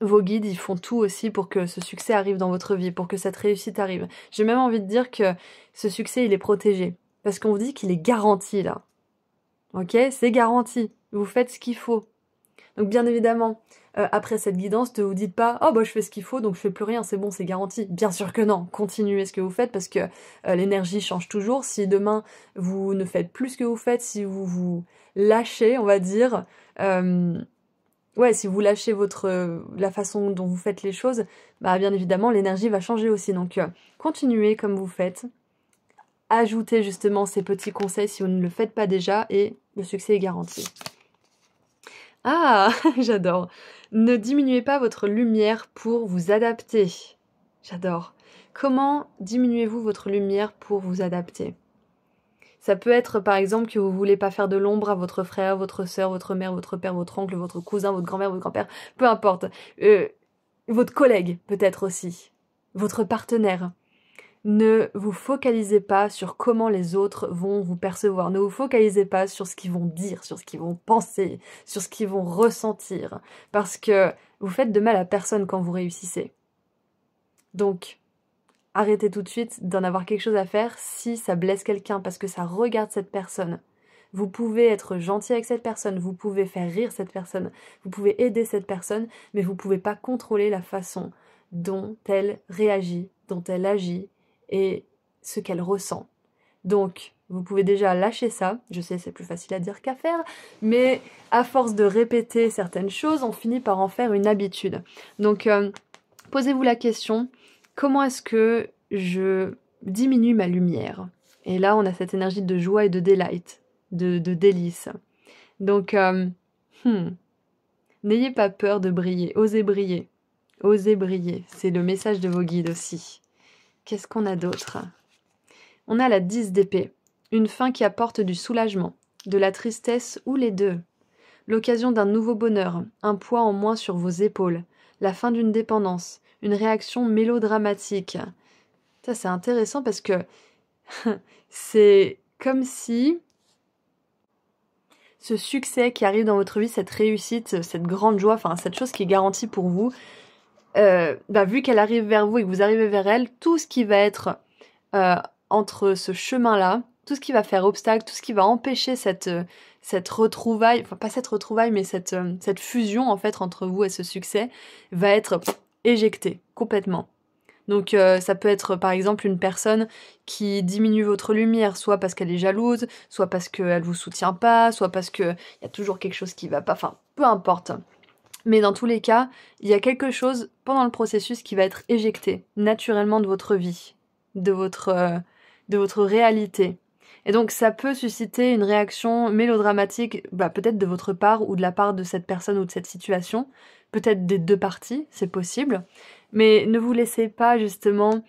vos guides, ils font tout aussi pour que ce succès arrive dans votre vie, pour que cette réussite arrive. J'ai même envie de dire que ce succès, il est protégé. Parce qu'on vous dit qu'il est garanti, là. Ok? C'est garanti. Vous faites ce qu'il faut. Donc, bien évidemment, après cette guidance, ne vous dites pas « Oh, bah, je fais ce qu'il faut, donc je fais plus rien, c'est bon, c'est garanti. » Bien sûr que non. Continuez ce que vous faites parce que l'énergie change toujours. Si demain, vous ne faites plus ce que vous faites, si vous vous lâchez, on va dire, si vous lâchez la façon dont vous faites les choses, bah, bien évidemment, l'énergie va changer aussi. Donc, continuez comme vous faites. Ajoutez justement ces petits conseils si vous ne le faites pas déjà et le succès est garanti. Ah, j'adore. Ne diminuez pas votre lumière pour vous adapter. J'adore. Comment diminuez-vous votre lumière pour vous adapter? Ça peut être par exemple que vous voulez pas faire de l'ombre à votre frère, votre sœur, votre mère, votre père, votre oncle, votre cousin, votre grand-mère, votre grand-père, peu importe. Votre collègue peut-être aussi. Votre partenaire. Ne vous focalisez pas sur comment les autres vont vous percevoir. Ne vous focalisez pas sur ce qu'ils vont dire, sur ce qu'ils vont penser, sur ce qu'ils vont ressentir. Parce que vous faites de mal à personne quand vous réussissez. Donc, arrêtez tout de suite d'en avoir quelque chose à faire si ça blesse quelqu'un, parce que ça regarde cette personne. Vous pouvez être gentil avec cette personne, vous pouvez faire rire cette personne, vous pouvez aider cette personne, mais vous ne pouvez pas contrôler la façon dont elle réagit, dont elle agit, et ce qu'elle ressent. Donc, vous pouvez déjà lâcher ça. Je sais, c'est plus facile à dire qu'à faire, mais à force de répéter certaines choses, on finit par en faire une habitude. Donc, posez-vous la question, comment est-ce que je diminue ma lumière? Et là, on a cette énergie de joie et de delight, de délice. Donc, n'ayez pas peur de briller, osez briller. Osez briller, c'est le message de vos guides aussi. Qu'est-ce qu'on a d'autre? On a la 10 d'épée, une fin qui apporte du soulagement, de la tristesse ou les deux. L'occasion d'un nouveau bonheur, un poids en moins sur vos épaules, la fin d'une dépendance, une réaction mélodramatique. Ça, c'est intéressant parce que c'est comme si ce succès qui arrive dans votre vie, cette réussite, cette grande joie, enfin cette chose qui est garantie pour vous, vu qu'elle arrive vers vous et que vous arrivez vers elle, tout ce qui va être entre ce chemin-là, tout ce qui va faire obstacle, tout ce qui va empêcher cette retrouvaille, enfin pas cette retrouvaille, mais cette fusion en fait entre vous et ce succès, va être éjecté complètement. Donc ça peut être par exemple une personne qui diminue votre lumière, soit parce qu'elle est jalouse, soit parce qu'elle vous soutient pas, soit parce qu'il y a toujours quelque chose qui va pas, enfin peu importe. Mais dans tous les cas, il y a quelque chose pendant le processus qui va être éjecté naturellement de votre vie, de votre réalité. Et donc ça peut susciter une réaction mélodramatique, peut-être de votre part ou de la part de cette personne ou de cette situation, peut-être des deux parties, c'est possible. Mais ne vous laissez pas justement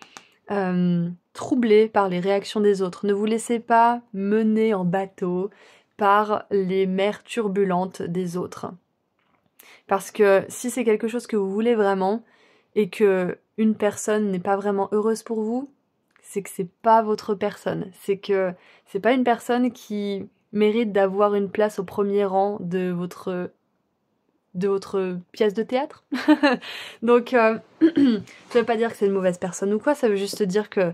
troubler par les réactions des autres. Ne vous laissez pas mener en bateau par les mers turbulentes des autres. Parce que si c'est quelque chose que vous voulez vraiment et que une personne n'est pas vraiment heureuse pour vous, c'est que c'est pas votre personne. C'est que c'est pas une personne qui mérite d'avoir une place au premier rang de votre pièce de théâtre. Donc, ça veut pas dire que c'est une mauvaise personne ou quoi, ça veut juste dire que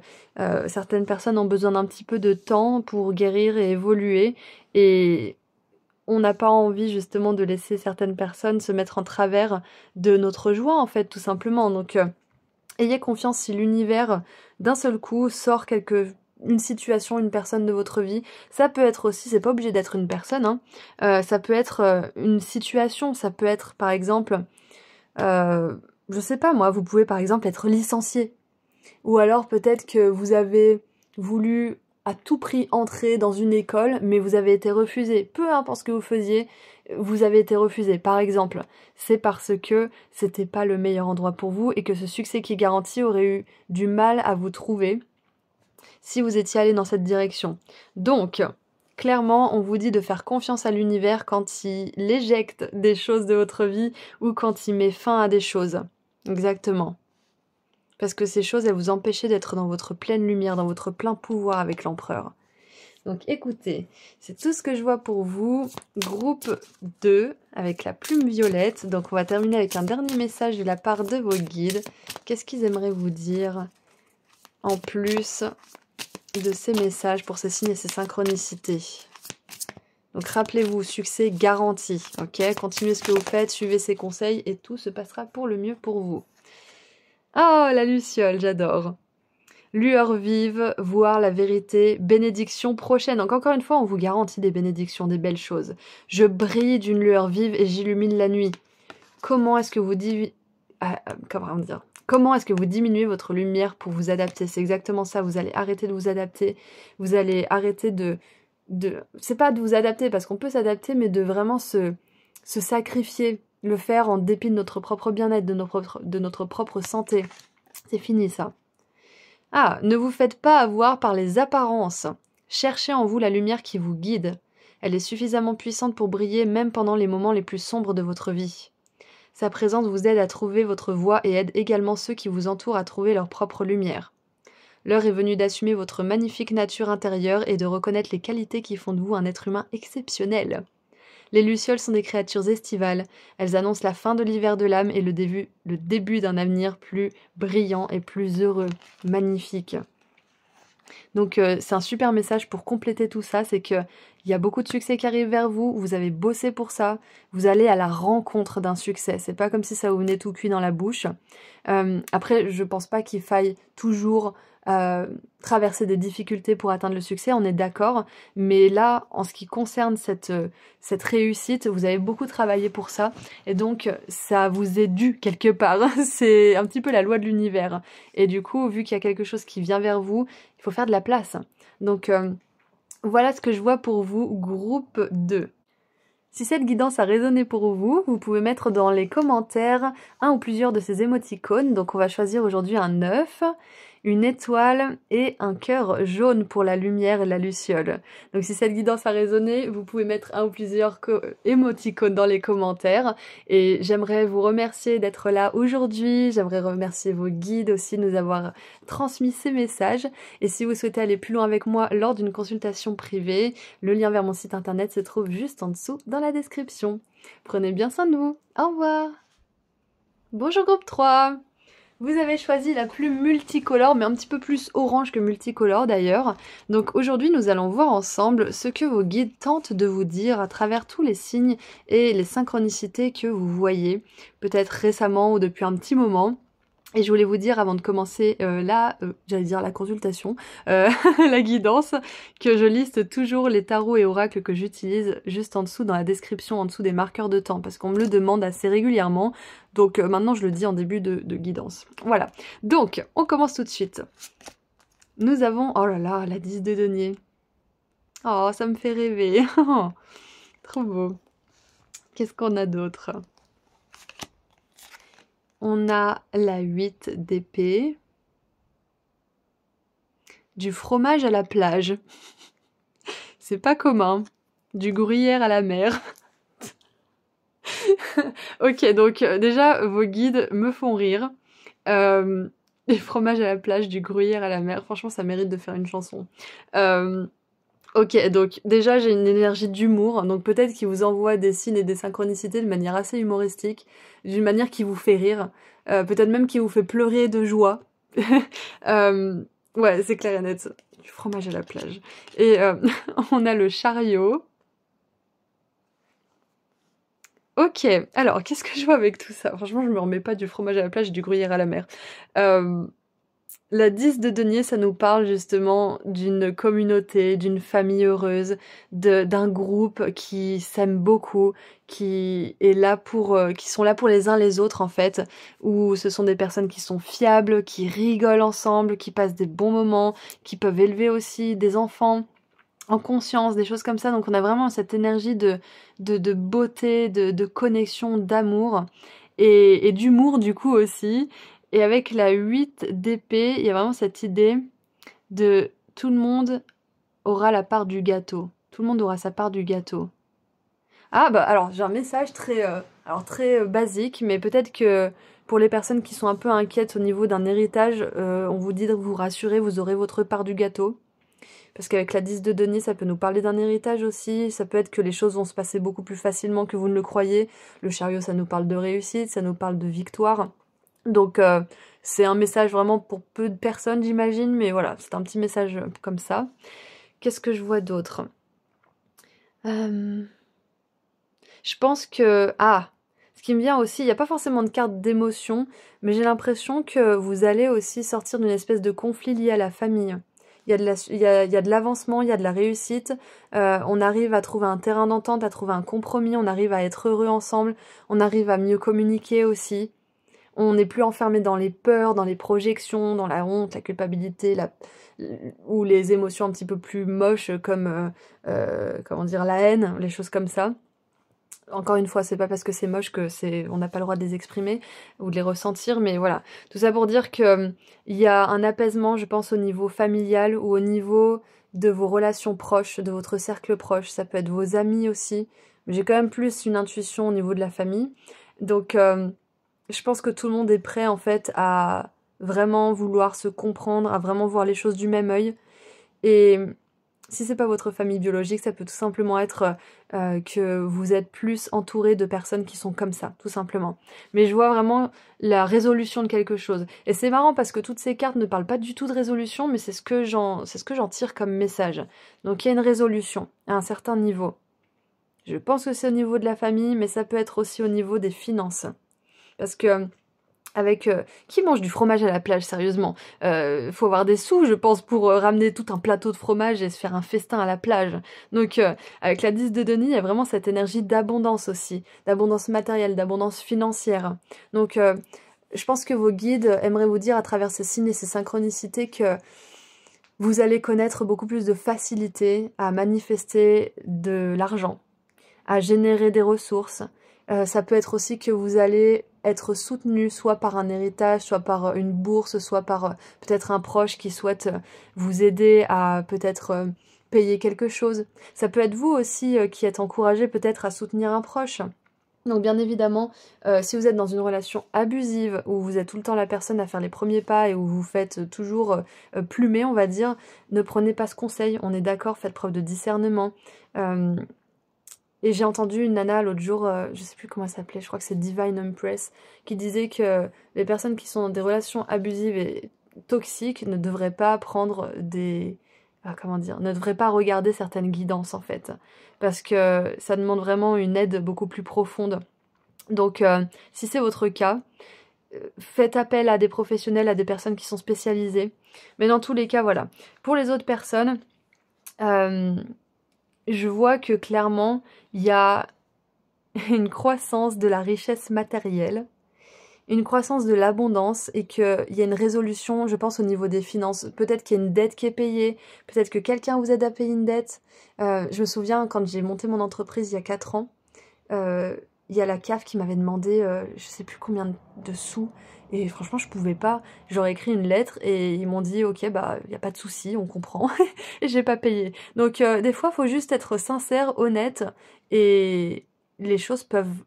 certaines personnes ont besoin d'un petit peu de temps pour guérir et évoluer, et on n'a pas envie justement de laisser certaines personnes se mettre en travers de notre joie, en fait, tout simplement. Donc, ayez confiance si l'univers, d'un seul coup, sort une situation, une personne de votre vie. Ça peut être aussi, c'est pas obligé d'être une personne, hein. Ça peut être une situation, ça peut être par exemple, je sais pas moi, vous pouvez par exemple être licencié. Ou alors peut-être que vous avez voulu à tout prix entrer dans une école, mais vous avez été refusé. Peu importe ce que vous faisiez, vous avez été refusé. Par exemple, c'est parce que c'était pas le meilleur endroit pour vous et que ce succès qui est garanti aurait eu du mal à vous trouver si vous étiez allé dans cette direction. Donc, clairement, on vous dit de faire confiance à l'univers quand il éjecte des choses de votre vie ou quand il met fin à des choses. Exactement. Parce que ces choses, elles vous empêchaient d'être dans votre pleine lumière, dans votre plein pouvoir avec l'empereur. Donc écoutez, c'est tout ce que je vois pour vous. Groupe 2, avec la plume violette. Donc on va terminer avec un dernier message de la part de vos guides. Qu'est-ce qu'ils aimeraient vous dire en plus de ces messages pour ces signes et ces synchronicités? Donc rappelez-vous, succès garanti, ok? Continuez ce que vous faites, suivez ces conseils et tout se passera pour le mieux pour vous. Oh, la luciole, j'adore. Lueur vive, voir la vérité, bénédiction prochaine. Donc encore une fois, on vous garantit des bénédictions, des belles choses. Je brille d'une lueur vive et j'illumine la nuit. Comment est-ce que vous Comment est-ce que vous diminuez votre lumière pour vous adapter? C'est exactement ça, vous allez arrêter de vous adapter. Vous allez arrêter c'est pas de vous adapter, parce qu'on peut s'adapter, mais de vraiment se sacrifier. Le faire en dépit de notre propre bien-être, de notre propre santé. C'est fini ça. Ah, ne vous faites pas avoir par les apparences. Cherchez en vous la lumière qui vous guide. Elle est suffisamment puissante pour briller même pendant les moments les plus sombres de votre vie. Sa présence vous aide à trouver votre voie et aide également ceux qui vous entourent à trouver leur propre lumière. L'heure est venue d'assumer votre magnifique nature intérieure et de reconnaître les qualités qui font de vous un être humain exceptionnel. Les lucioles sont des créatures estivales. Elles annoncent la fin de l'hiver de l'âme et le début d'un avenir plus brillant et plus heureux. Magnifique. Donc c'est un super message pour compléter tout ça, c'est qu'il y a beaucoup de succès qui arrive vers vous, vous avez bossé pour ça, vous allez à la rencontre d'un succès. C'est pas comme si ça vous venait tout cuit dans la bouche. Après, je pense pas qu'il faille toujours traverser des difficultés pour atteindre le succès, on est d'accord, mais là, en ce qui concerne cette réussite, vous avez beaucoup travaillé pour ça, et donc ça vous est dû quelque part. C'est un petit peu la loi de l'univers, et du coup, vu qu'il y a quelque chose qui vient vers vous, il faut faire de la place. Donc voilà ce que je vois pour vous, groupe 2. Si cette guidance a résonné pour vous, vous pouvez mettre dans les commentaires un ou plusieurs de ces émoticônes. Donc on va choisir aujourd'hui un œuf, une étoile et un cœur jaune pour la lumière et la luciole. Donc si cette guidance a résonné, vous pouvez mettre un ou plusieurs émoticônes dans les commentaires. Et j'aimerais vous remercier d'être là aujourd'hui. J'aimerais remercier vos guides aussi de nous avoir transmis ces messages. Et si vous souhaitez aller plus loin avec moi lors d'une consultation privée, le lien vers mon site internet se trouve juste en dessous dans la description. Prenez bien soin de vous. Au revoir. Bonjour groupe 3. Vous avez choisi la plus multicolore, mais un petit peu plus orange que multicolore d'ailleurs. Donc aujourd'hui, nous allons voir ensemble ce que vos guides tentent de vous dire à travers tous les signes et les synchronicités que vous voyez, peut-être récemment ou depuis un petit moment. Et je voulais vous dire avant de commencer j'allais dire la consultation, la guidance, que je liste toujours les tarots et oracles que j'utilise juste en dessous dans la description, en dessous des marqueurs de temps, parce qu'on me le demande assez régulièrement. Donc maintenant je le dis en début de guidance. Voilà. Donc on commence tout de suite. Nous avons, oh là là, la 10 de denier. Oh, ça me fait rêver. Trop beau. Qu'est-ce qu'on a d'autre? On a la 8 d'épée. Du fromage à la plage. C'est pas commun. Du gruyère à la mer. Ok, donc déjà, vos guides me font rire. Du fromage à la plage, du gruyère à la mer. Franchement, ça mérite de faire une chanson. Ok, donc déjà, j'ai une énergie d'humour. Donc peut-être qu'il vous envoie des signes et des synchronicités de manière assez humoristique. D'une manière qui vous fait rire. Peut-être même qui vous fait pleurer de joie. Ouais, c'est clair et net. Du fromage à la plage. Et on a le chariot. Ok, alors qu'est-ce que je vois avec tout ça? Franchement, je me remets pas du fromage à la plage et du gruyère à la mer. La 10 de denier, ça nous parle justement d'une communauté, d'une famille heureuse, d'un groupe qui s'aime beaucoup, qui est là qui sont là pour les uns les autres en fait, où ce sont des personnes qui sont fiables, qui rigolent ensemble, qui passent des bons moments, qui peuvent élever aussi des enfants en conscience, des choses comme ça. Donc on a vraiment cette énergie de beauté, de connexion, d'amour et d'humour du coup aussi. Et avec la 8 d'épée, il y a vraiment cette idée de tout le monde aura la part du gâteau. Tout le monde aura sa part du gâteau. Ah bah alors j'ai un message très basique, mais peut-être que pour les personnes qui sont un peu inquiètes au niveau d'un héritage, on vous dit de vous rassurer, vous aurez votre part du gâteau. Parce qu'avec la 10 de denier, ça peut nous parler d'un héritage aussi. Ça peut être que les choses vont se passer beaucoup plus facilement que vous ne le croyez. Le chariot, ça nous parle de réussite, ça nous parle de victoire. Donc c'est un message vraiment pour peu de personnes, j'imagine. Mais voilà, c'est un petit message comme ça. Qu'est-ce que je vois d'autre? Je pense que... Ah, ce qui me vient aussi, il n'y a pas forcément de carte d'émotion, mais j'ai l'impression que vous allez aussi sortir d'une espèce de conflit lié à la famille. Il y a de l'avancement, il y a de la réussite, on arrive à trouver un terrain d'entente, à trouver un compromis, on arrive à être heureux ensemble, on arrive à mieux communiquer aussi. On n'est plus enfermé dans les peurs, dans les projections, dans la honte, la culpabilité, ou les émotions un petit peu plus moches comme, comment dire, la haine, les choses comme ça. Encore une fois, c'est pas parce que c'est moche on n'a pas le droit de les exprimer ou de les ressentir, mais voilà. Tout ça pour dire que il y a un apaisement, je pense, au niveau familial ou au niveau de vos relations proches, de votre cercle proche. Ça peut être vos amis aussi. Mais j'ai quand même plus une intuition au niveau de la famille. Donc, je pense que tout le monde est prêt, en fait, à vraiment vouloir se comprendre, à vraiment voir les choses du même œil. Et si c'est pas votre famille biologique, ça peut tout simplement être que vous êtes plus entouré de personnes qui sont comme ça, tout simplement. Mais je vois vraiment la résolution de quelque chose. Et c'est marrant parce que toutes ces cartes ne parlent pas du tout de résolution, mais c'est ce que j'en tire comme message. Donc il y a une résolution à un certain niveau. Je pense que c'est au niveau de la famille, mais ça peut être aussi au niveau des finances. Parce que qui mange du fromage à la plage, sérieusement? Faut avoir des sous, je pense, pour ramener tout un plateau de fromage et se faire un festin à la plage. Donc, avec la 10 de denier, il y a vraiment cette énergie d'abondance aussi, d'abondance matérielle, d'abondance financière. Donc, je pense que vos guides aimeraient vous dire à travers ces signes et ces synchronicités que vous allez connaître beaucoup plus de facilité à manifester de l'argent, à générer des ressources. Ça peut être aussi que vous allez être soutenu soit par un héritage, soit par une bourse, soit par peut-être un proche qui souhaite vous aider à peut-être payer quelque chose. Ça peut être vous aussi qui êtes encouragé peut-être à soutenir un proche. Donc bien évidemment, si vous êtes dans une relation abusive, où vous êtes tout le temps la personne à faire les premiers pas et où vous faites toujours plumer, on va dire, ne prenez pas ce conseil, on est d'accord, faites preuve de discernement. Et j'ai entendu une nana l'autre jour, je sais plus comment elle s'appelait, je crois que c'est Divine Empress, qui disait que les personnes qui sont dans des relations abusives et toxiques ne devraient pas prendre des... comment dire, ne devraient pas regarder certaines guidances en fait. Parce que ça demande vraiment une aide beaucoup plus profonde. Donc si c'est votre cas, faites appel à des professionnels, à des personnes qui sont spécialisées. Mais dans tous les cas, voilà. Pour les autres personnes, je vois que clairement, il y a une croissance de la richesse matérielle, une croissance de l'abondance et qu'il y a une résolution, je pense, au niveau des finances. Peut-être qu'il y a une dette qui est payée, peut-être que quelqu'un vous aide à payer une dette. Je me souviens, quand j'ai monté mon entreprise il y a 4 ans, il y a la CAF qui m'avait demandé, je sais plus combien de sous, et franchement je pouvais pas. J'aurais écrit une lettre et ils m'ont dit ok bah y a pas de souci, on comprend, et j'ai pas payé. Donc des fois faut juste être sincère, honnête, et les choses peuvent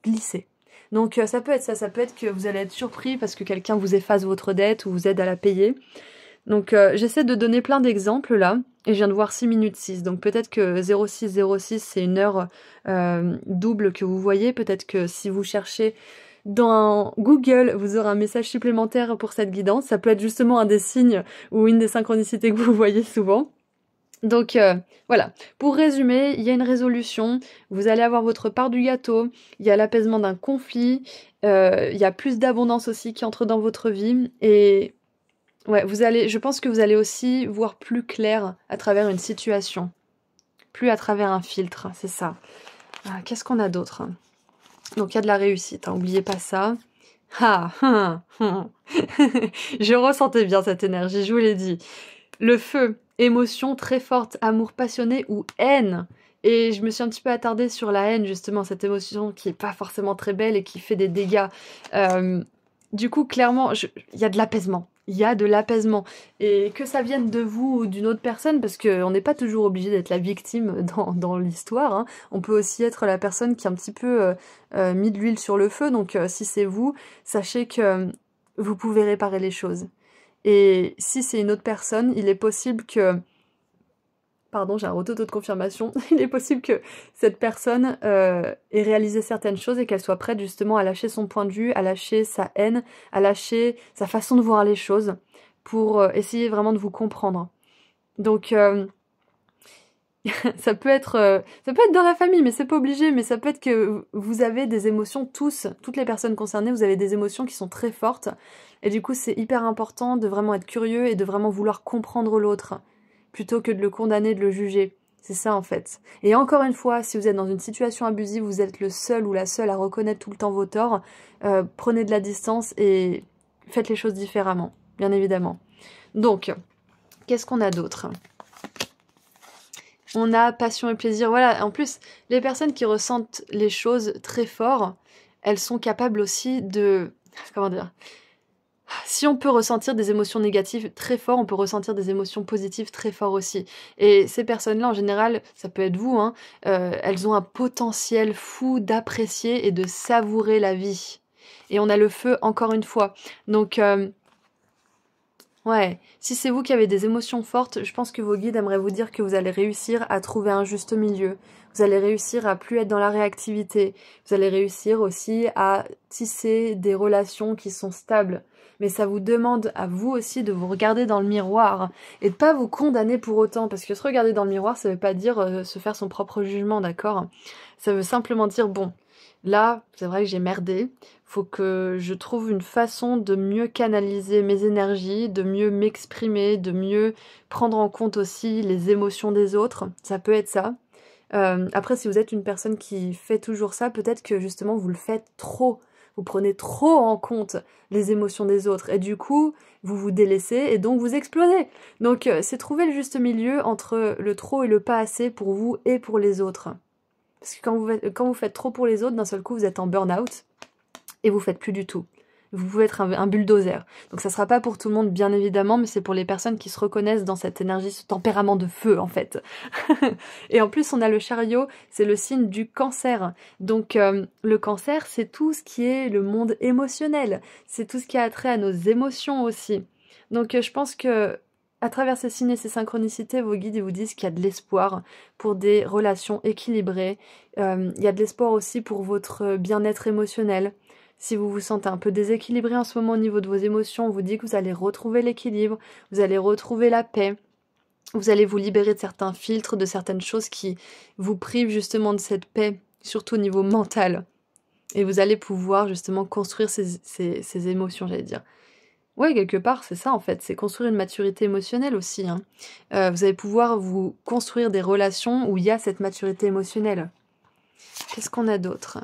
glisser. Donc ça peut être ça, ça peut être que vous allez être surpris parce que quelqu'un vous efface votre dette ou vous aide à la payer. Donc j'essaie de donner plein d'exemples là, et je viens de voir 6 minutes 6, donc peut-être que 0606 c'est une heure double que vous voyez, peut-être que si vous cherchez dans Google, vous aurez un message supplémentaire pour cette guidance, ça peut être justement un des signes ou une des synchronicités que vous voyez souvent. Donc voilà, pour résumer, il y a une résolution, vous allez avoir votre part du gâteau, il y a l'apaisement d'un conflit, il y a plus d'abondance aussi qui entre dans votre vie, et ouais, je pense que vous allez aussi voir plus clair à travers une situation, plus à travers un filtre, c'est ça. Qu'est-ce qu'on a d'autre? Donc il y a de la réussite, hein, oubliez pas ça. Je ressentais bien cette énergie, je vous l'ai dit. Le feu, émotion très forte, amour passionné ou haine. Et je me suis un petit peu attardée sur la haine, justement, cette émotion qui est pas forcément très belle et qui fait des dégâts. Du coup, clairement, il y a de l'apaisement. Il y a de l'apaisement. Et que ça vienne de vous ou d'une autre personne, parce qu'on n'est pas toujours obligé d'être la victime dans l'histoire, hein. On peut aussi être la personne qui a un petit peu mis de l'huile sur le feu. Donc si c'est vous, sachez que vous pouvez réparer les choses. Et si c'est une autre personne, il est possible que... Pardon, j'ai un retour de confirmation. Il est possible que cette personne ait réalisé certaines choses et qu'elle soit prête justement à lâcher son point de vue, à lâcher sa haine, à lâcher sa façon de voir les choses pour essayer vraiment de vous comprendre. Donc ça peut être dans la famille, mais c'est pas obligé. Mais ça peut être que vous avez des émotions toutes les personnes concernées, vous avez des émotions qui sont très fortes. Et du coup, c'est hyper important de vraiment être curieux et de vraiment vouloir comprendre l'autre, plutôt que de le condamner, de le juger. C'est ça en fait. Et encore une fois, si vous êtes dans une situation abusive, vous êtes le seul ou la seule à reconnaître tout le temps vos torts, prenez de la distance et faites les choses différemment, bien évidemment. Donc, qu'est-ce qu'on a d'autre ? On a passion et plaisir. Voilà, en plus, les personnes qui ressentent les choses très fort, elles sont capables aussi de... Comment dire ? Si on peut ressentir des émotions négatives très fort, on peut ressentir des émotions positives très fort aussi. Et ces personnes-là, en général, ça peut être vous, hein, elles ont un potentiel fou d'apprécier et de savourer la vie. Et on a le feu encore une fois. Donc, ouais, si c'est vous qui avez des émotions fortes, je pense que vos guides aimeraient vous dire que vous allez réussir à trouver un juste milieu. Vous allez réussir à plus être dans la réactivité. Vous allez réussir aussi à tisser des relations qui sont stables. Mais ça vous demande à vous aussi de vous regarder dans le miroir et de pas vous condamner pour autant. Parce que se regarder dans le miroir, ça veut pas dire se faire son propre jugement, d'accord? Ça veut simplement dire, bon, là, c'est vrai que j'ai merdé. Faut que je trouve une façon de mieux canaliser mes énergies, de mieux m'exprimer, de mieux prendre en compte aussi les émotions des autres. Ça peut être ça. Après, si vous êtes une personne qui fait toujours ça, peut-être que justement vous le faites trop. Vous prenez trop en compte les émotions des autres et du coup, vous vous délaissez et donc vous explosez. Donc, c'est trouver le juste milieu entre le trop et le pas assez pour vous et pour les autres. Parce que quand vous faites trop pour les autres, d'un seul coup, vous êtes en burn-out et vous faites plus du tout. Vous pouvez être un bulldozer. Donc ça sera pas pour tout le monde, bien évidemment, mais c'est pour les personnes qui se reconnaissent dans cette énergie, ce tempérament de feu, en fait. Et en plus, on a le chariot, c'est le signe du cancer. Donc le cancer, c'est tout ce qui est le monde émotionnel. C'est tout ce qui a trait à nos émotions aussi. Donc je pense que à travers ces signes et ces synchronicités, vos guides ils vous disent qu'il y a de l'espoir pour des relations équilibrées. Il y a de l'espoir aussi pour votre bien-être émotionnel. Si vous vous sentez un peu déséquilibré en ce moment au niveau de vos émotions, on vous dit que vous allez retrouver l'équilibre, vous allez retrouver la paix. Vous allez vous libérer de certains filtres, de certaines choses qui vous privent justement de cette paix, surtout au niveau mental. Et vous allez pouvoir justement construire ces émotions, j'allais dire. Ouais, quelque part, c'est ça en fait, c'est construire une maturité émotionnelle aussi. Hein. Vous allez pouvoir vous construire des relations où il y a cette maturité émotionnelle. Qu'est-ce qu'on a d'autre?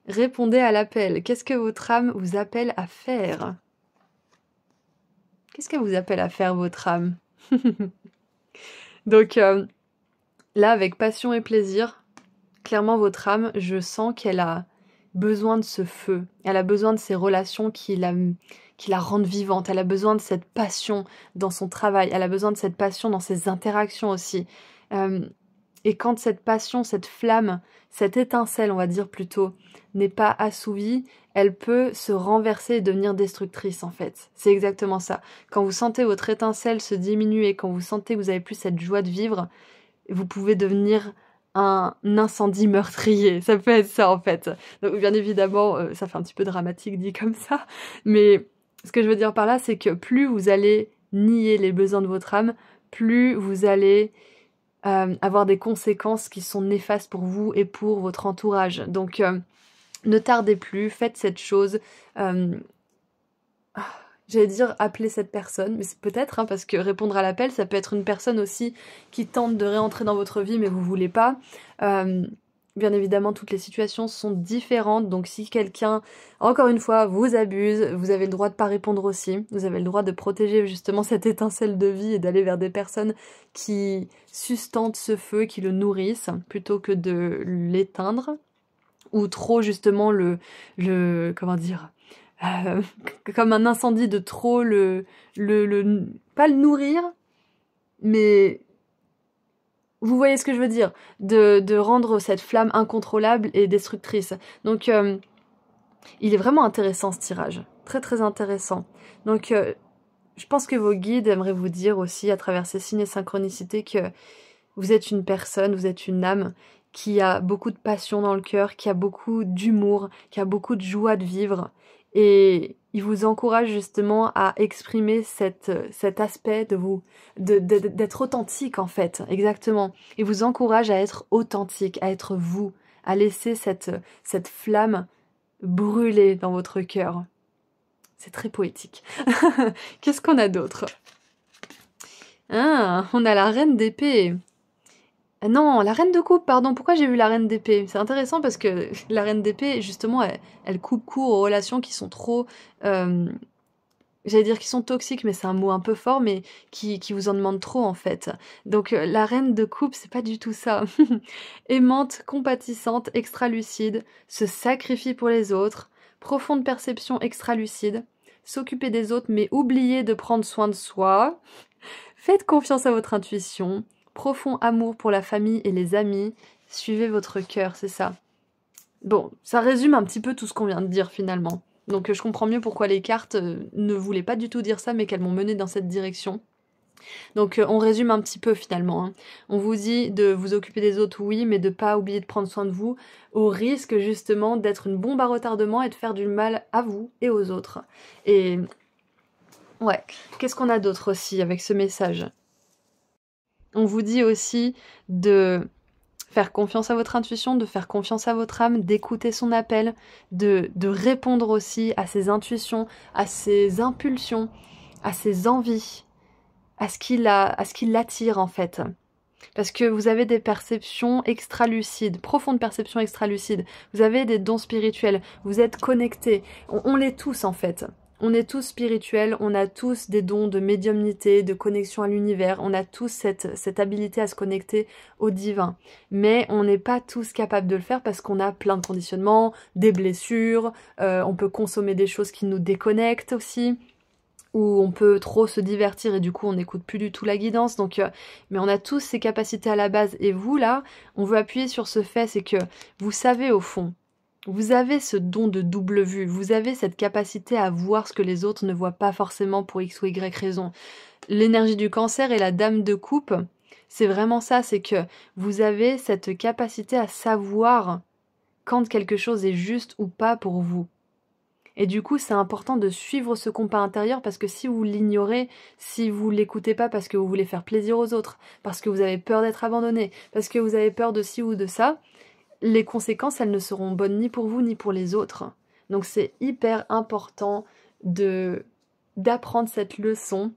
Répondez à l'appel. Qu'est-ce que votre âme vous appelle à faire? Qu'est-ce qu'elle vous appelle à faire, votre âme? Donc là, avec passion et plaisir, clairement, votre âme, je sens qu'elle a besoin de ce feu. Elle a besoin de ces relations qui la rendent vivante. Elle a besoin de cette passion dans son travail. Elle a besoin de cette passion dans ses interactions aussi. Et quand cette passion, cette flamme, cette étincelle, on va dire plutôt, n'est pas assouvie, elle peut se renverser et devenir destructrice en fait. C'est exactement ça. Quand vous sentez votre étincelle se diminuer, quand vous sentez que vous n'avez plus cette joie de vivre, vous pouvez devenir un incendie meurtrier. Ça peut être ça en fait. Donc bien évidemment, ça fait un petit peu dramatique dit comme ça, mais ce que je veux dire par là, c'est que plus vous allez nier les besoins de votre âme, plus vous allez avoir des conséquences qui sont néfastes pour vous et pour votre entourage. Donc ne tardez plus, faites cette chose. J'allais dire appeler cette personne, mais c'est peut-être, hein, parce que répondre à l'appel, ça peut être une personne aussi qui tente de réentrer dans votre vie, mais vous voulez pas. Bien évidemment, toutes les situations sont différentes, donc si quelqu'un, encore une fois, vous abuse, vous avez le droit de pas répondre aussi, vous avez le droit de protéger justement cette étincelle de vie et d'aller vers des personnes qui sustentent ce feu, qui le nourrissent, plutôt que de l'éteindre, ou trop justement comment dire, comme un incendie de trop pas le nourrir, mais vous voyez ce que je veux dire, de rendre cette flamme incontrôlable et destructrice. Donc il est vraiment intéressant ce tirage, très très intéressant. Donc je pense que vos guides aimeraient vous dire aussi à travers ces signes et synchronicités que vous êtes une personne, vous êtes une âme qui a beaucoup de passion dans le cœur, qui a beaucoup d'humour, qui a beaucoup de joie de vivre. Et il vous encourage justement à exprimer cet aspect de vous, d'être authentique en fait, exactement. Il vous encourage à être authentique, à être vous, à laisser cette flamme brûler dans votre cœur. C'est très poétique. Qu'est-ce qu'on a d'autre? Ah, on a la reine d'épée. Non, la reine de coupe, pardon. Pourquoi j'ai vu la reine d'épée? C'est intéressant parce que la reine d'épée, justement, elle coupe court aux relations qui sont trop... j'allais dire qui sont toxiques, mais c'est un mot un peu fort, mais qui vous en demandent trop, en fait. Donc, la reine de coupe, c'est pas du tout ça. Aimante, compatissante, extra-lucide, se sacrifie pour les autres, profonde perception extra-lucide, s'occuper des autres, mais oublier de prendre soin de soi. Faites confiance à votre intuition. Profond amour pour la famille et les amis, suivez votre cœur, c'est ça. Bon, ça résume un petit peu tout ce qu'on vient de dire finalement. Donc je comprends mieux pourquoi les cartes ne voulaient pas du tout dire ça, mais qu'elles m'ont mené dans cette direction. Donc on résume un petit peu finalement. Hein. On vous dit de vous occuper des autres, oui, mais de pas oublier de prendre soin de vous, au risque justement d'être une bombe à retardement et de faire du mal à vous et aux autres. Et ouais, qu'est-ce qu'on a d'autre aussi avec ce message ? On vous dit aussi de faire confiance à votre intuition, de faire confiance à votre âme, d'écouter son appel, de répondre aussi à ses intuitions, à ses impulsions, à ses envies, à ce qui l'attire en fait. Parce que vous avez des perceptions extra-lucides, profondes perceptions extra-lucides, vous avez des dons spirituels, vous êtes connectés, on l'est tous en fait. On est tous spirituels, on a tous des dons de médiumnité, de connexion à l'univers, on a tous cette habilité à se connecter au divin. Mais on n'est pas tous capables de le faire parce qu'on a plein de conditionnements, des blessures, on peut consommer des choses qui nous déconnectent aussi, ou on peut trop se divertir et du coup on n'écoute plus du tout la guidance. Donc, mais on a tous ces capacités à la base. Et vous là, on veut appuyer sur ce fait, c'est que vous savez au fond Vous avez ce don de double vue, vous avez cette capacité à voir ce que les autres ne voient pas forcément pour X ou Y raison. L'énergie du Cancer et la dame de coupe, c'est vraiment ça, c'est que vous avez cette capacité à savoir quand quelque chose est juste ou pas pour vous. Et du coup, c'est important de suivre ce compas intérieur parce que si vous l'ignorez, si vous l'écoutez pas parce que vous voulez faire plaisir aux autres, parce que vous avez peur d'être abandonné, parce que vous avez peur de ci ou de ça, les conséquences, elles ne seront bonnes ni pour vous ni pour les autres. Donc c'est hyper important d'apprendre cette leçon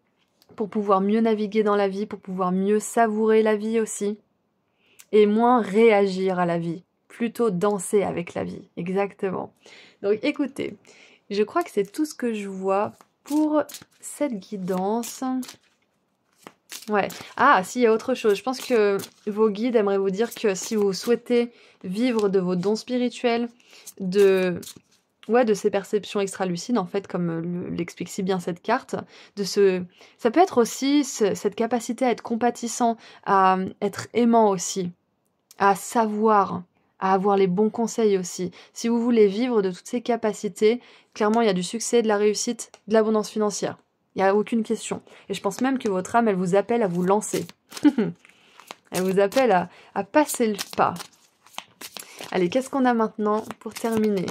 pour pouvoir mieux naviguer dans la vie, pour pouvoir mieux savourer la vie aussi, et moins réagir à la vie, plutôt danser avec la vie, exactement. Donc écoutez, je crois que c'est tout ce que je vois pour cette guidance. Ouais. Ah, si, il y a autre chose. Je pense que vos guides aimeraient vous dire que si vous souhaitez vivre de vos dons spirituels, de ces perceptions extra-lucides, en fait, comme l'explique si bien cette carte, ça peut être aussi cette capacité à être compatissant, à être aimant aussi, à savoir, à avoir les bons conseils aussi. Si vous voulez vivre de toutes ces capacités, clairement, il y a du succès, de la réussite, de l'abondance financière. Il n'y a aucune question. Et je pense même que votre âme, elle vous appelle à vous lancer. Elle vous appelle à passer le pas. Allez, qu'est-ce qu'on a maintenant pour terminer?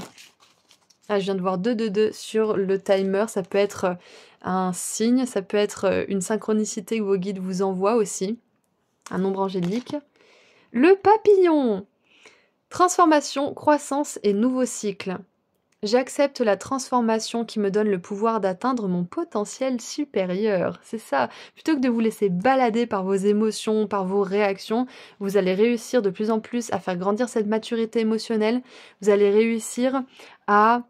Ah, je viens de voir 2 sur le timer. Ça peut être un signe, ça peut être une synchronicité que vos guides vous envoient aussi. Un nombre angélique. Le papillon! Transformation, croissance et nouveau cycle. J'accepte la transformation qui me donne le pouvoir d'atteindre mon potentiel supérieur. C'est ça. Plutôt que de vous laisser balader par vos émotions, par vos réactions, vous allez réussir de plus en plus à faire grandir cette maturité émotionnelle. Vous allez réussir à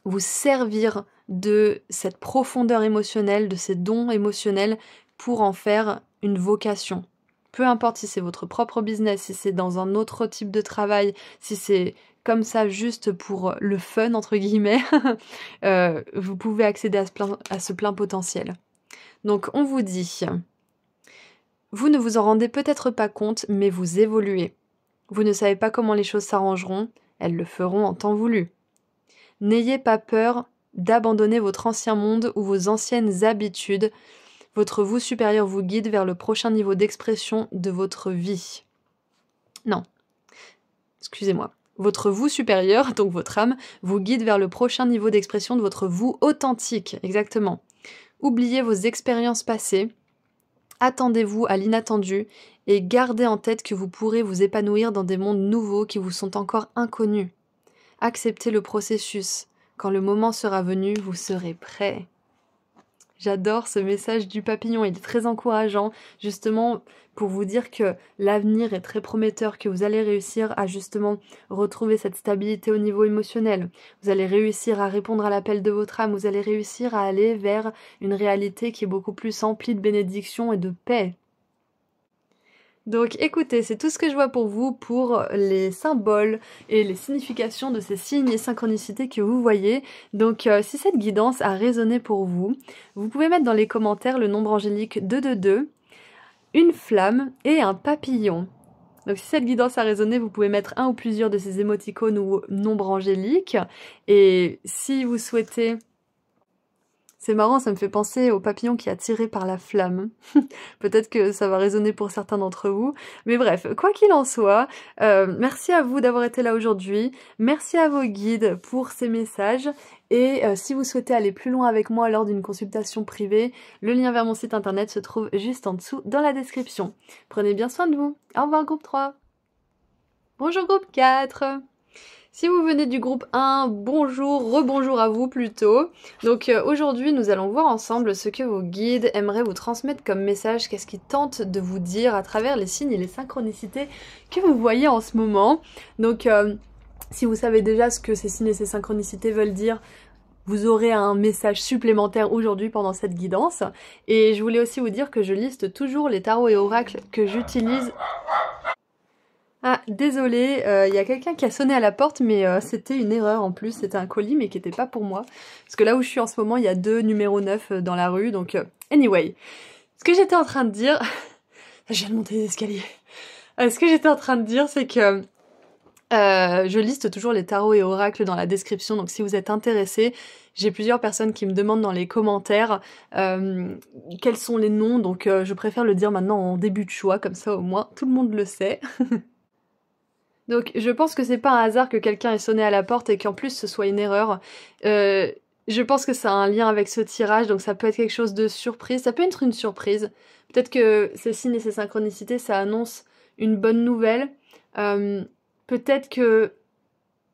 vous servir de cette profondeur émotionnelle, de ces dons émotionnels pour en faire une vocation. Peu importe si c'est votre propre business, si c'est dans un autre type de travail, si c'est comme ça juste pour le fun, entre guillemets, vous pouvez accéder à ce plein potentiel. Donc on vous dit, vous ne vous en rendez peut-être pas compte, mais vous évoluez. Vous ne savez pas comment les choses s'arrangeront, elles le feront en temps voulu. N'ayez pas peur d'abandonner votre ancien monde ou vos anciennes habitudes. Votre vous supérieur vous guide vers le prochain niveau d'expression de votre vie. Non, excusez-moi. Votre vous supérieur, donc votre âme, vous guide vers le prochain niveau d'expression de votre vous authentique, exactement. Oubliez vos expériences passées, attendez-vous à l'inattendu et gardez en tête que vous pourrez vous épanouir dans des mondes nouveaux qui vous sont encore inconnus. Acceptez le processus. Quand le moment sera venu, vous serez prêt. J'adore ce message du papillon, il est très encourageant, justement pour vous dire que l'avenir est très prometteur, que vous allez réussir à justement retrouver cette stabilité au niveau émotionnel. Vous allez réussir à répondre à l'appel de votre âme, vous allez réussir à aller vers une réalité qui est beaucoup plus emplie de bénédictions et de paix. Donc écoutez, c'est tout ce que je vois pour vous, pour les symboles et les significations de ces signes et synchronicités que vous voyez. Donc si cette guidance a résonné pour vous, vous pouvez mettre dans les commentaires le nombre angélique 222, une flamme et un papillon. Donc si cette guidance a résonné, vous pouvez mettre un ou plusieurs de ces émoticônes ou nombres angéliques. Et si vous souhaitez... C'est marrant, ça me fait penser au papillon qui a tiré par la flamme. Peut-être que ça va résonner pour certains d'entre vous. Mais bref, quoi qu'il en soit, merci à vous d'avoir été là aujourd'hui. Merci à vos guides pour ces messages. Et si vous souhaitez aller plus loin avec moi lors d'une consultation privée, le lien vers mon site internet se trouve juste en dessous dans la description. Prenez bien soin de vous. Au revoir groupe 3. Bonjour groupe 4. Si vous venez du groupe 1, bonjour, rebonjour à vous plutôt. Donc aujourd'hui, nous allons voir ensemble ce que vos guides aimeraient vous transmettre comme message, qu'est-ce qu'ils tentent de vous dire à travers les signes et les synchronicités que vous voyez en ce moment. Donc si vous savez déjà ce que ces signes et ces synchronicités veulent dire, vous aurez un message supplémentaire aujourd'hui pendant cette guidance. Et je voulais aussi vous dire que je liste toujours les tarots et oracles que j'utilise. Ah, désolée, y a quelqu'un qui a sonné à la porte, mais c'était une erreur en plus, c'était un colis, mais qui n'était pas pour moi. Parce que là où je suis en ce moment, il y a 2 numéros 9 dans la rue, donc anyway. Ce que j'étais en train de dire... Je viens de monter les escaliers. Ce que j'étais en train de dire, c'est que Je liste toujours les tarots et oracles dans la description, donc si vous êtes intéressés, j'ai plusieurs personnes qui me demandent dans les commentaires quels sont les noms, donc je préfère le dire maintenant en début de choix, comme ça au moins tout le monde le sait. Donc je pense que c'est pas un hasard que quelqu'un ait sonné à la porte et qu'en plus ce soit une erreur. Je pense que ça a un lien avec ce tirage, donc ça peut être quelque chose de surprise, ça peut être une surprise. Peut-être que ces signes et ces synchronicités, ça annonce une bonne nouvelle. Peut-être que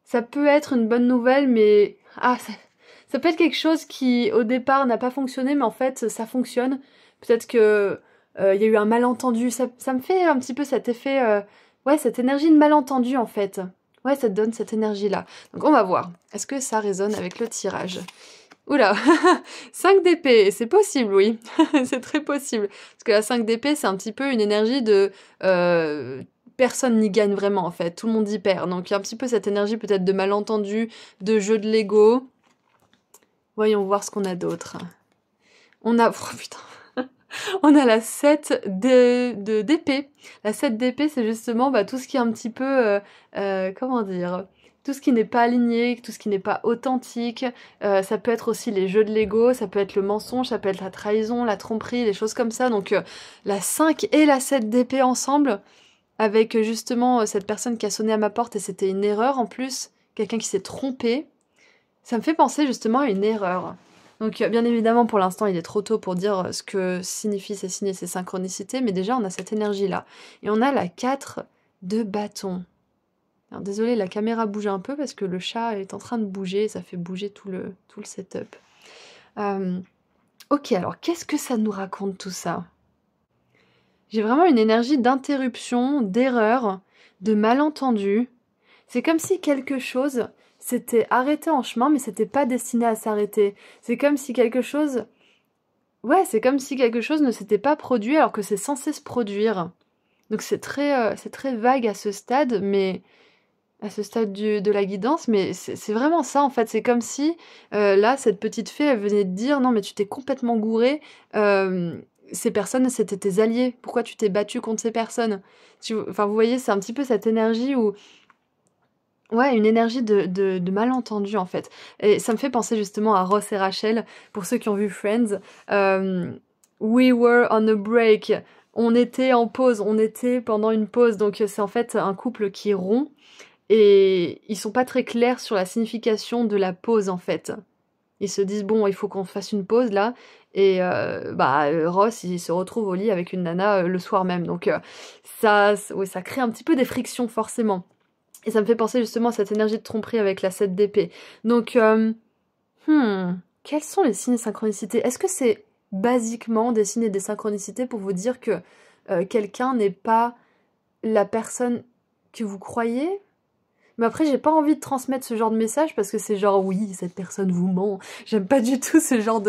ça peut être une bonne nouvelle, mais ça peut être quelque chose qui au départ n'a pas fonctionné, mais en fait ça fonctionne. Peut-être que il y a eu un malentendu. Ça me fait un petit peu cet effet, ouais, cette énergie de malentendu en fait. Ouais, ça te donne cette énergie-là. Donc on va voir. Est-ce que ça résonne avec le tirage? Oula, 5 d'épée, c'est possible, oui. C'est très possible. Parce que la 5 d'épée, c'est un petit peu une énergie de... personne n'y gagne vraiment, en fait. Tout le monde y perd. Donc, il y a un petit peu cette énergie peut-être de malentendu, de jeu de Lego. Voyons voir ce qu'on a d'autre. On a... Oh, putain. On a la 7 d'épée. La 7 d'épée, c'est justement tout ce qui est un petit peu... comment dire, tout ce qui n'est pas aligné, tout ce qui n'est pas authentique. Ça peut être aussi les jeux de Lego, ça peut être le mensonge, ça peut être la trahison, la tromperie, les choses comme ça. Donc la 5 et la 7 d'épée ensemble, avec justement cette personne qui a sonné à ma porte et c'était une erreur en plus, quelqu'un qui s'est trompé, ça me fait penser justement à une erreur. Donc bien évidemment pour l'instant il est trop tôt pour dire ce que signifient ces signes et ces synchronicités, mais déjà on a cette énergie-là. Et on a la 4 de bâton. Alors désolé, la caméra bouge un peu parce que le chat est en train de bouger et ça fait bouger tout le setup. Ok, alors qu'est-ce que ça nous raconte tout ça? J'ai vraiment une énergie d'interruption, d'erreur, de malentendu. C'est comme si quelque chose s'était arrêté en chemin, mais c'était pas destiné à s'arrêter. C'est comme si quelque chose... Ouais, c'est comme si quelque chose ne s'était pas produit alors que c'est censé se produire. Donc c'est très vague à ce stade, mais... à ce stade de la guidance, mais c'est vraiment ça en fait. C'est comme si, là, cette petite fée, elle venait de dire « Non, mais tu t'es complètement gouré. Ces personnes, c'était tes alliés. Pourquoi tu t'es battu contre ces personnes ?» Enfin, vous voyez, c'est un petit peu cette énergie où... Ouais, une énergie de malentendu, en fait. Et ça me fait penser justement à Ross et Rachel, pour ceux qui ont vu Friends. We were on a break. On était en pause, on était pendant une pause. Donc c'est en fait un couple qui rompt. Et ils sont pas très clairs sur la signification de la pause, en fait. Ils se disent, bon, il faut qu'on fasse une pause, là. Et Ross, il se retrouve au lit avec une nana le soir même. Donc ça crée un petit peu des frictions, forcément. Et ça me fait penser justement à cette énergie de tromperie avec la 7 d'épée. Donc, quels sont les signes et synchronicités? Est-ce que c'est basiquement des signes et des synchronicités pour vous dire que quelqu'un n'est pas la personne que vous croyez? Mais après, j'ai pas envie de transmettre ce genre de message parce que c'est genre, oui, cette personne vous ment. J'aime pas du tout ce genre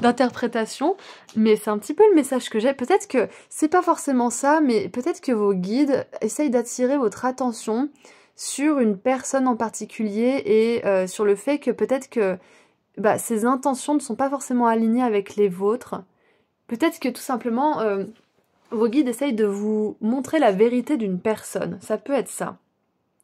d'interprétation. Mais c'est un petit peu le message que j'ai. Peut-être que c'est pas forcément ça, mais peut-être que vos guides essayent d'attirer votre attention sur une personne en particulier et sur le fait que peut-être que ses intentions ne sont pas forcément alignées avec les vôtres. Peut-être que tout simplement, vos guides essayent de vous montrer la vérité d'une personne. Ça peut être ça.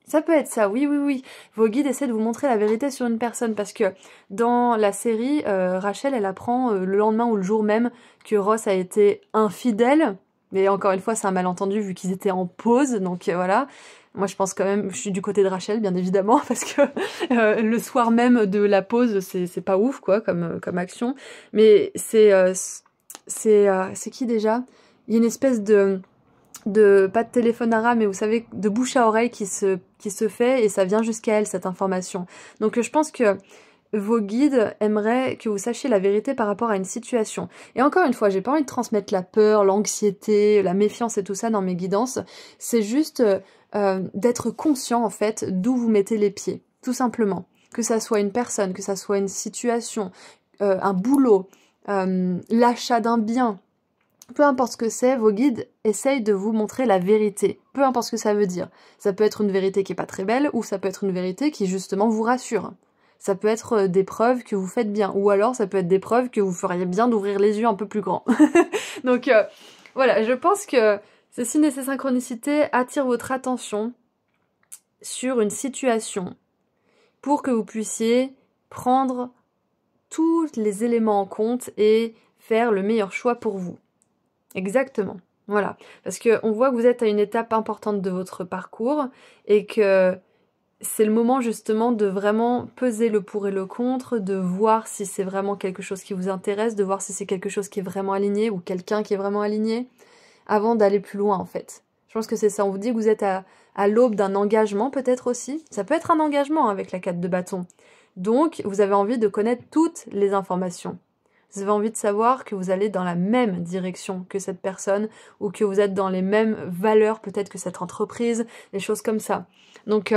Ça peut être ça, oui, oui, oui. Vos guides essaient de vous montrer la vérité sur une personne parce que dans la série, Rachel, elle apprend le lendemain ou le jour même que Ross a été infidèle. Mais encore une fois, c'est un malentendu vu qu'ils étaient en pause, donc voilà. Moi, je pense quand même, je suis du côté de Rachel, bien évidemment, parce que le soir même de la pause, c'est pas ouf, quoi, comme action. Mais c'est qui déjà? Il y a une espèce pas de téléphone arabe, mais vous savez, de bouche à oreille qui se fait, et ça vient jusqu'à elle, cette information. Donc je pense que vos guides aimeraient que vous sachiez la vérité par rapport à une situation. Et encore une fois, j'ai pas envie de transmettre la peur, l'anxiété, la méfiance et tout ça dans mes guidances. C'est juste d'être conscient, en fait, d'où vous mettez les pieds, tout simplement. Que ça soit une personne, que ça soit une situation, un boulot, l'achat d'un bien. Peu importe ce que c'est, vos guides essayent de vous montrer la vérité. Peu importe ce que ça veut dire. Ça peut être une vérité qui est pas très belle, ou ça peut être une vérité qui justement vous rassure. Ça peut être des preuves que vous faites bien, ou alors ça peut être des preuves que vous feriez bien d'ouvrir les yeux un peu plus grands. Donc voilà, je pense que ces signes et ces synchronicités attirent votre attention sur une situation pour que vous puissiez prendre tous les éléments en compte et faire le meilleur choix pour vous. Exactement. Voilà. Parce qu'on voit que vous êtes à une étape importante de votre parcours et que c'est le moment justement de vraiment peser le pour et le contre, de voir si c'est vraiment quelque chose qui vous intéresse, de voir si c'est quelque chose qui est vraiment aligné ou quelqu'un qui est vraiment aligné, avant d'aller plus loin en fait. Je pense que c'est ça, on vous dit que vous êtes à l'aube d'un engagement peut-être aussi. Ça peut être un engagement avec la 4 de bâton. Donc vous avez envie de connaître toutes les informations. Vous avez envie de savoir que vous allez dans la même direction que cette personne ou que vous êtes dans les mêmes valeurs peut-être que cette entreprise, des choses comme ça. Donc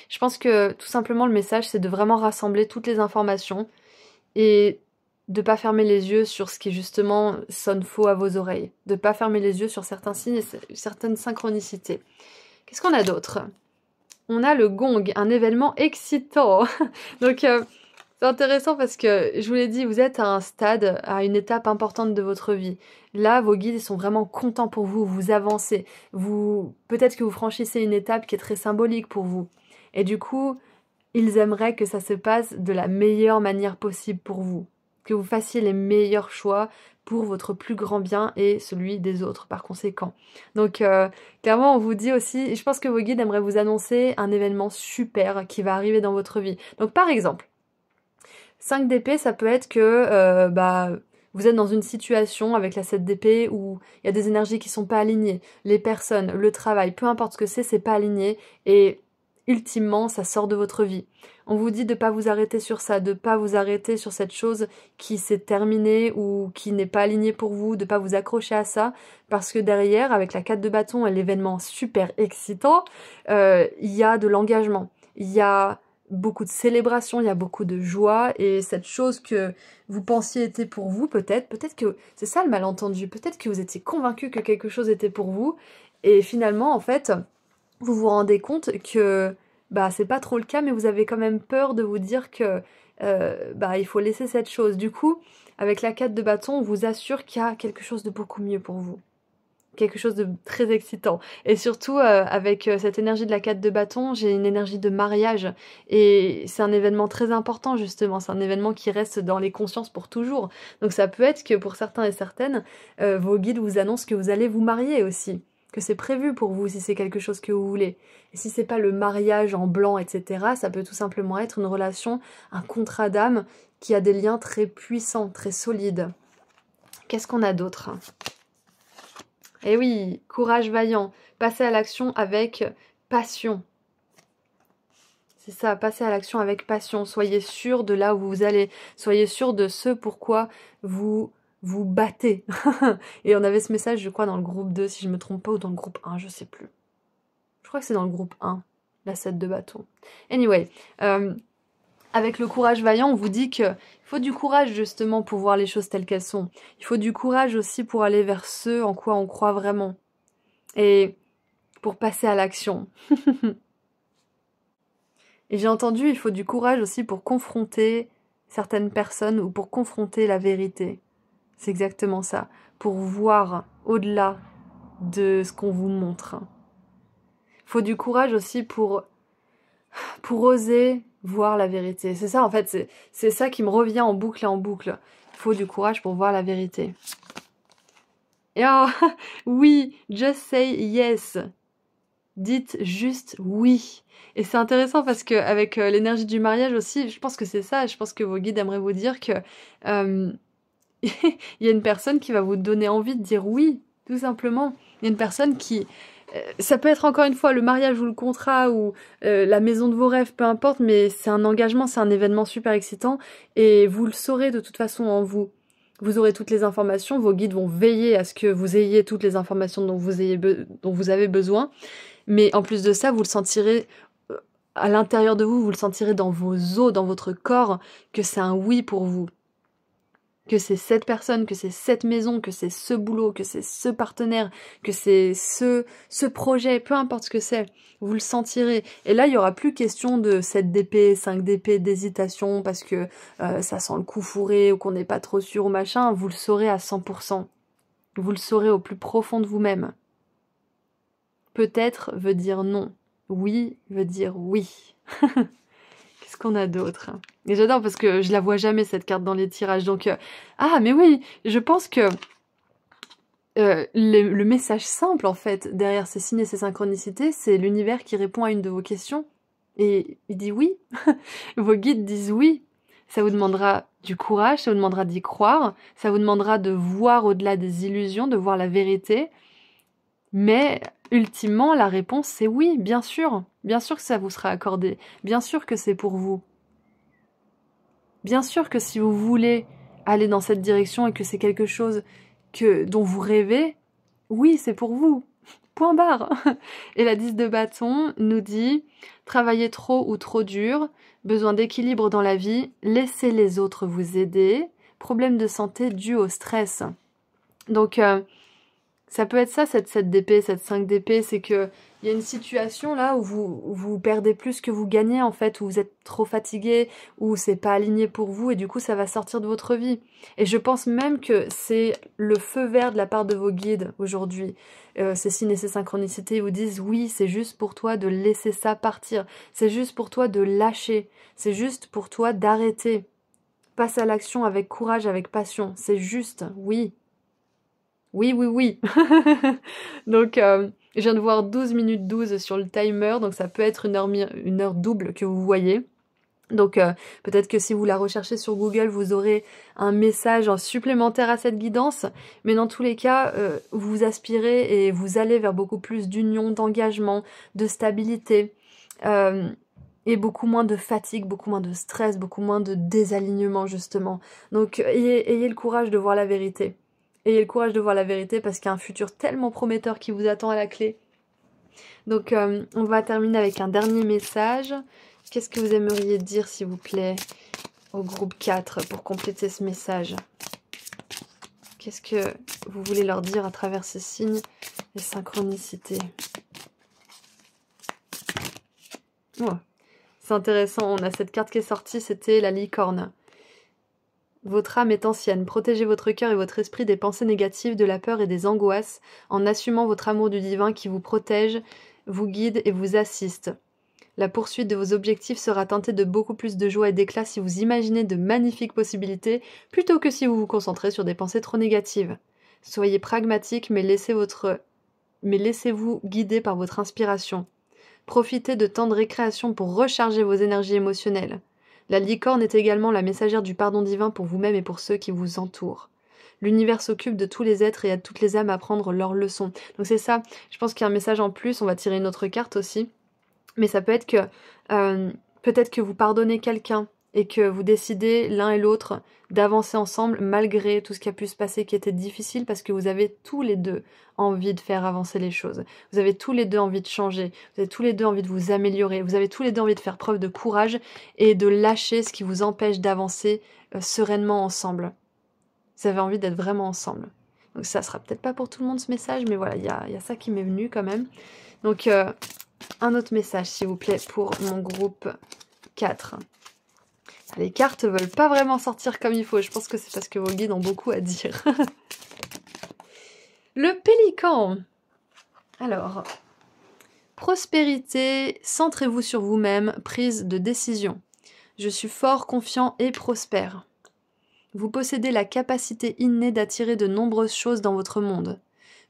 je pense que tout simplement le message c'est de vraiment rassembler toutes les informations et de pas fermer les yeux sur ce qui justement sonne faux à vos oreilles, de pas fermer les yeux sur certains signes et certaines synchronicités. Qu'est-ce qu'on a d'autre? On a le gong, un événement excitant. Donc c'est intéressant parce que, je vous l'ai dit, vous êtes à un stade, à une étape importante de votre vie. Là, vos guides sont vraiment contents pour vous, vous avancez. Peut-être que vous franchissez une étape qui est très symbolique pour vous. Et du coup, ils aimeraient que ça se passe de la meilleure manière possible pour vous. Que vous fassiez les meilleurs choix pour votre plus grand bien et celui des autres par conséquent. Donc clairement on vous dit aussi, je pense que vos guides aimeraient vous annoncer un événement super qui va arriver dans votre vie. Donc par exemple, 5 d'épée ça peut être que vous êtes dans une situation avec la 7 d'épée où il y a des énergies qui sont pas alignées, les personnes, le travail, peu importe ce que c'est pas aligné et ultimement, ça sort de votre vie. On vous dit de pas vous arrêter sur ça, de pas vous arrêter sur cette chose qui s'est terminée ou qui n'est pas alignée pour vous, de pas vous accrocher à ça, parce que derrière, avec la 4 de bâton et l'événement super excitant, il y a de l'engagement, il y a beaucoup de célébration, il y a beaucoup de joie, et cette chose que vous pensiez était pour vous, peut-être que c'est ça le malentendu, peut-être que vous étiez convaincu que quelque chose était pour vous, et finalement, en fait, vous vous rendez compte que c'est pas trop le cas, mais vous avez quand même peur de vous dire que il faut laisser cette chose. Du coup, avec la 4 de bâton, on vous assure qu'il y a quelque chose de beaucoup mieux pour vous. Quelque chose de très excitant. Et surtout, avec cette énergie de la 4 de bâton, j'ai une énergie de mariage. Et c'est un événement très important, justement. C'est un événement qui reste dans les consciences pour toujours. Donc ça peut être que pour certains et certaines, vos guides vous annoncent que vous allez vous marier aussi. Que c'est prévu pour vous si c'est quelque chose que vous voulez. Et si c'est pas le mariage en blanc, etc., ça peut tout simplement être une relation, un contrat d'âme qui a des liens très puissants, très solides. Qu'est-ce qu'on a d'autre? Eh oui, courage vaillant, passer à l'action avec passion. C'est ça, passer à l'action avec passion. Soyez sûr de là où vous allez. Soyez sûr de ce pourquoi vous battez. Et on avait ce message, je crois, dans le groupe 2, si je me trompe pas, ou dans le groupe 1, je sais plus. Je crois que c'est dans le groupe 1, la 7 de bâton. Anyway, avec le courage vaillant, on vous dit qu'il faut du courage justement pour voir les choses telles qu'elles sont. Il faut du courage aussi pour aller vers ce en quoi on croit vraiment. Et pour passer à l'action. Et j'ai entendu, il faut du courage aussi pour confronter certaines personnes ou pour confronter la vérité. C'est exactement ça. Pour voir au-delà de ce qu'on vous montre. Il faut du courage aussi pour oser voir la vérité. C'est ça en fait, c'est ça qui me revient en boucle et en boucle. Il faut du courage pour voir la vérité. Et oh, oui, just say yes. Dites juste oui. Et c'est intéressant parce que avec l'énergie du mariage aussi, je pense que c'est ça. Je pense que vos guides aimeraient vous dire que il y a une personne qui va vous donner envie de dire oui, tout simplement. Il y a une personne qui... ça peut être encore une fois le mariage ou le contrat ou la maison de vos rêves, peu importe, mais c'est un engagement, c'est un événement super excitant et vous le saurez de toute façon en vous. Vous aurez toutes les informations, vos guides vont veiller à ce que vous ayez toutes les informations dont vous avez besoin, mais en plus de ça, vous le sentirez à l'intérieur de vous, vous le sentirez dans vos os, dans votre corps, que c'est un oui pour vous. Que c'est cette personne, que c'est cette maison, que c'est ce boulot, que c'est ce partenaire, que c'est ce projet, peu importe ce que c'est, vous le sentirez. Et là, il n'y aura plus question de 7 d'épée, 5 d'épée, d'hésitation, parce que ça sent le coup fourré ou qu'on n'est pas trop sûr ou machin, vous le saurez à 100%. Vous le saurez au plus profond de vous-même. Peut-être veut dire non. Oui veut dire oui. Qu'est-ce qu'on a d'autre? Et j'adore parce que je la vois jamais cette carte dans les tirages. Donc, ah mais oui, je pense que le message simple en fait derrière ces signes et ces synchronicités, c'est l'univers qui répond à une de vos questions. Et il dit oui. Vos guides disent oui. Ça vous demandera du courage, ça vous demandera d'y croire, ça vous demandera de voir au-delà des illusions, de voir la vérité. Mais ultimement, la réponse c'est oui, bien sûr. Bien sûr que ça vous sera accordé. Bien sûr que c'est pour vous. Bien sûr que si vous voulez aller dans cette direction et que c'est quelque chose dont vous rêvez, oui, c'est pour vous. Point barre. Et la 10 de bâton nous dit « Travaillez trop ou trop dur, besoin d'équilibre dans la vie, laissez les autres vous aider, problème de santé dû au stress. » Donc, ça peut être ça, cette 7 d'épée, cette 5 d'épée, c'est que il y a une situation là où vous perdez plus que vous gagnez en fait, où vous êtes trop fatigué, où c'est pas aligné pour vous et du coup ça va sortir de votre vie. Et je pense même que c'est le feu vert de la part de vos guides aujourd'hui. Ces signes et ces synchronicités vous disent oui, c'est juste pour toi de laisser ça partir, c'est juste pour toi de lâcher, c'est juste pour toi d'arrêter. Passe à l'action avec courage, avec passion, c'est juste, oui. Oui, oui, oui. Donc, je viens de voir 12 minutes 12 sur le timer, donc ça peut être une heure double que vous voyez. Donc, peut-être que si vous la recherchez sur Google, vous aurez un message en supplémentaire à cette guidance. Mais dans tous les cas, vous aspirez et vous allez vers beaucoup plus d'union, d'engagement, de stabilité. Et beaucoup moins de fatigue, beaucoup moins de stress, beaucoup moins de désalignement, justement. Donc, ayez le courage de voir la vérité. Ayez le courage de voir la vérité parce qu'il y a un futur tellement prometteur qui vous attend à la clé. Donc, on va terminer avec un dernier message. Qu'est-ce que vous aimeriez dire, s'il vous plaît, au groupe 4 pour compléter ce message? Qu'est-ce que vous voulez leur dire à travers ces signes et synchronicités? Oh, c'est intéressant, on a cette carte qui est sortie, c'était la licorne. Votre âme est ancienne, protégez votre cœur et votre esprit des pensées négatives, de la peur et des angoisses, en assumant votre amour du divin qui vous protège, vous guide et vous assiste. La poursuite de vos objectifs sera teintée de beaucoup plus de joie et d'éclat si vous imaginez de magnifiques possibilités, plutôt que si vous vous concentrez sur des pensées trop négatives. Soyez pragmatique, mais laissez-vous guider par votre inspiration. Profitez de temps de récréation pour recharger vos énergies émotionnelles. La licorne est également la messagère du pardon divin pour vous-même et pour ceux qui vous entourent. L'univers s'occupe de tous les êtres et aide toutes les âmes à prendre leurs leçons. Donc c'est ça, je pense qu'il y a un message en plus, on va tirer une autre carte aussi. Mais ça peut être que vous pardonnez quelqu'un et que vous décidez l'un et l'autre d'avancer ensemble malgré tout ce qui a pu se passer qui était difficile parce que vous avez tous les deux envie de faire avancer les choses. Vous avez tous les deux envie de changer. Vous avez tous les deux envie de vous améliorer. Vous avez tous les deux envie de faire preuve de courage et de lâcher ce qui vous empêche d'avancer sereinement ensemble. Vous avez envie d'être vraiment ensemble. Donc ça sera peut-être pas pour tout le monde ce message, mais voilà, il y a ça qui m'est venu quand même. Donc un autre message s'il vous plaît pour mon groupe 4. Les cartes veulent pas vraiment sortir comme il faut, je pense que c'est parce que vos guides ont beaucoup à dire. Le pélican. Alors, prospérité, centrez-vous sur vous-même, prise de décision. Je suis fort, confiant et prospère. Vous possédez la capacité innée d'attirer de nombreuses choses dans votre monde.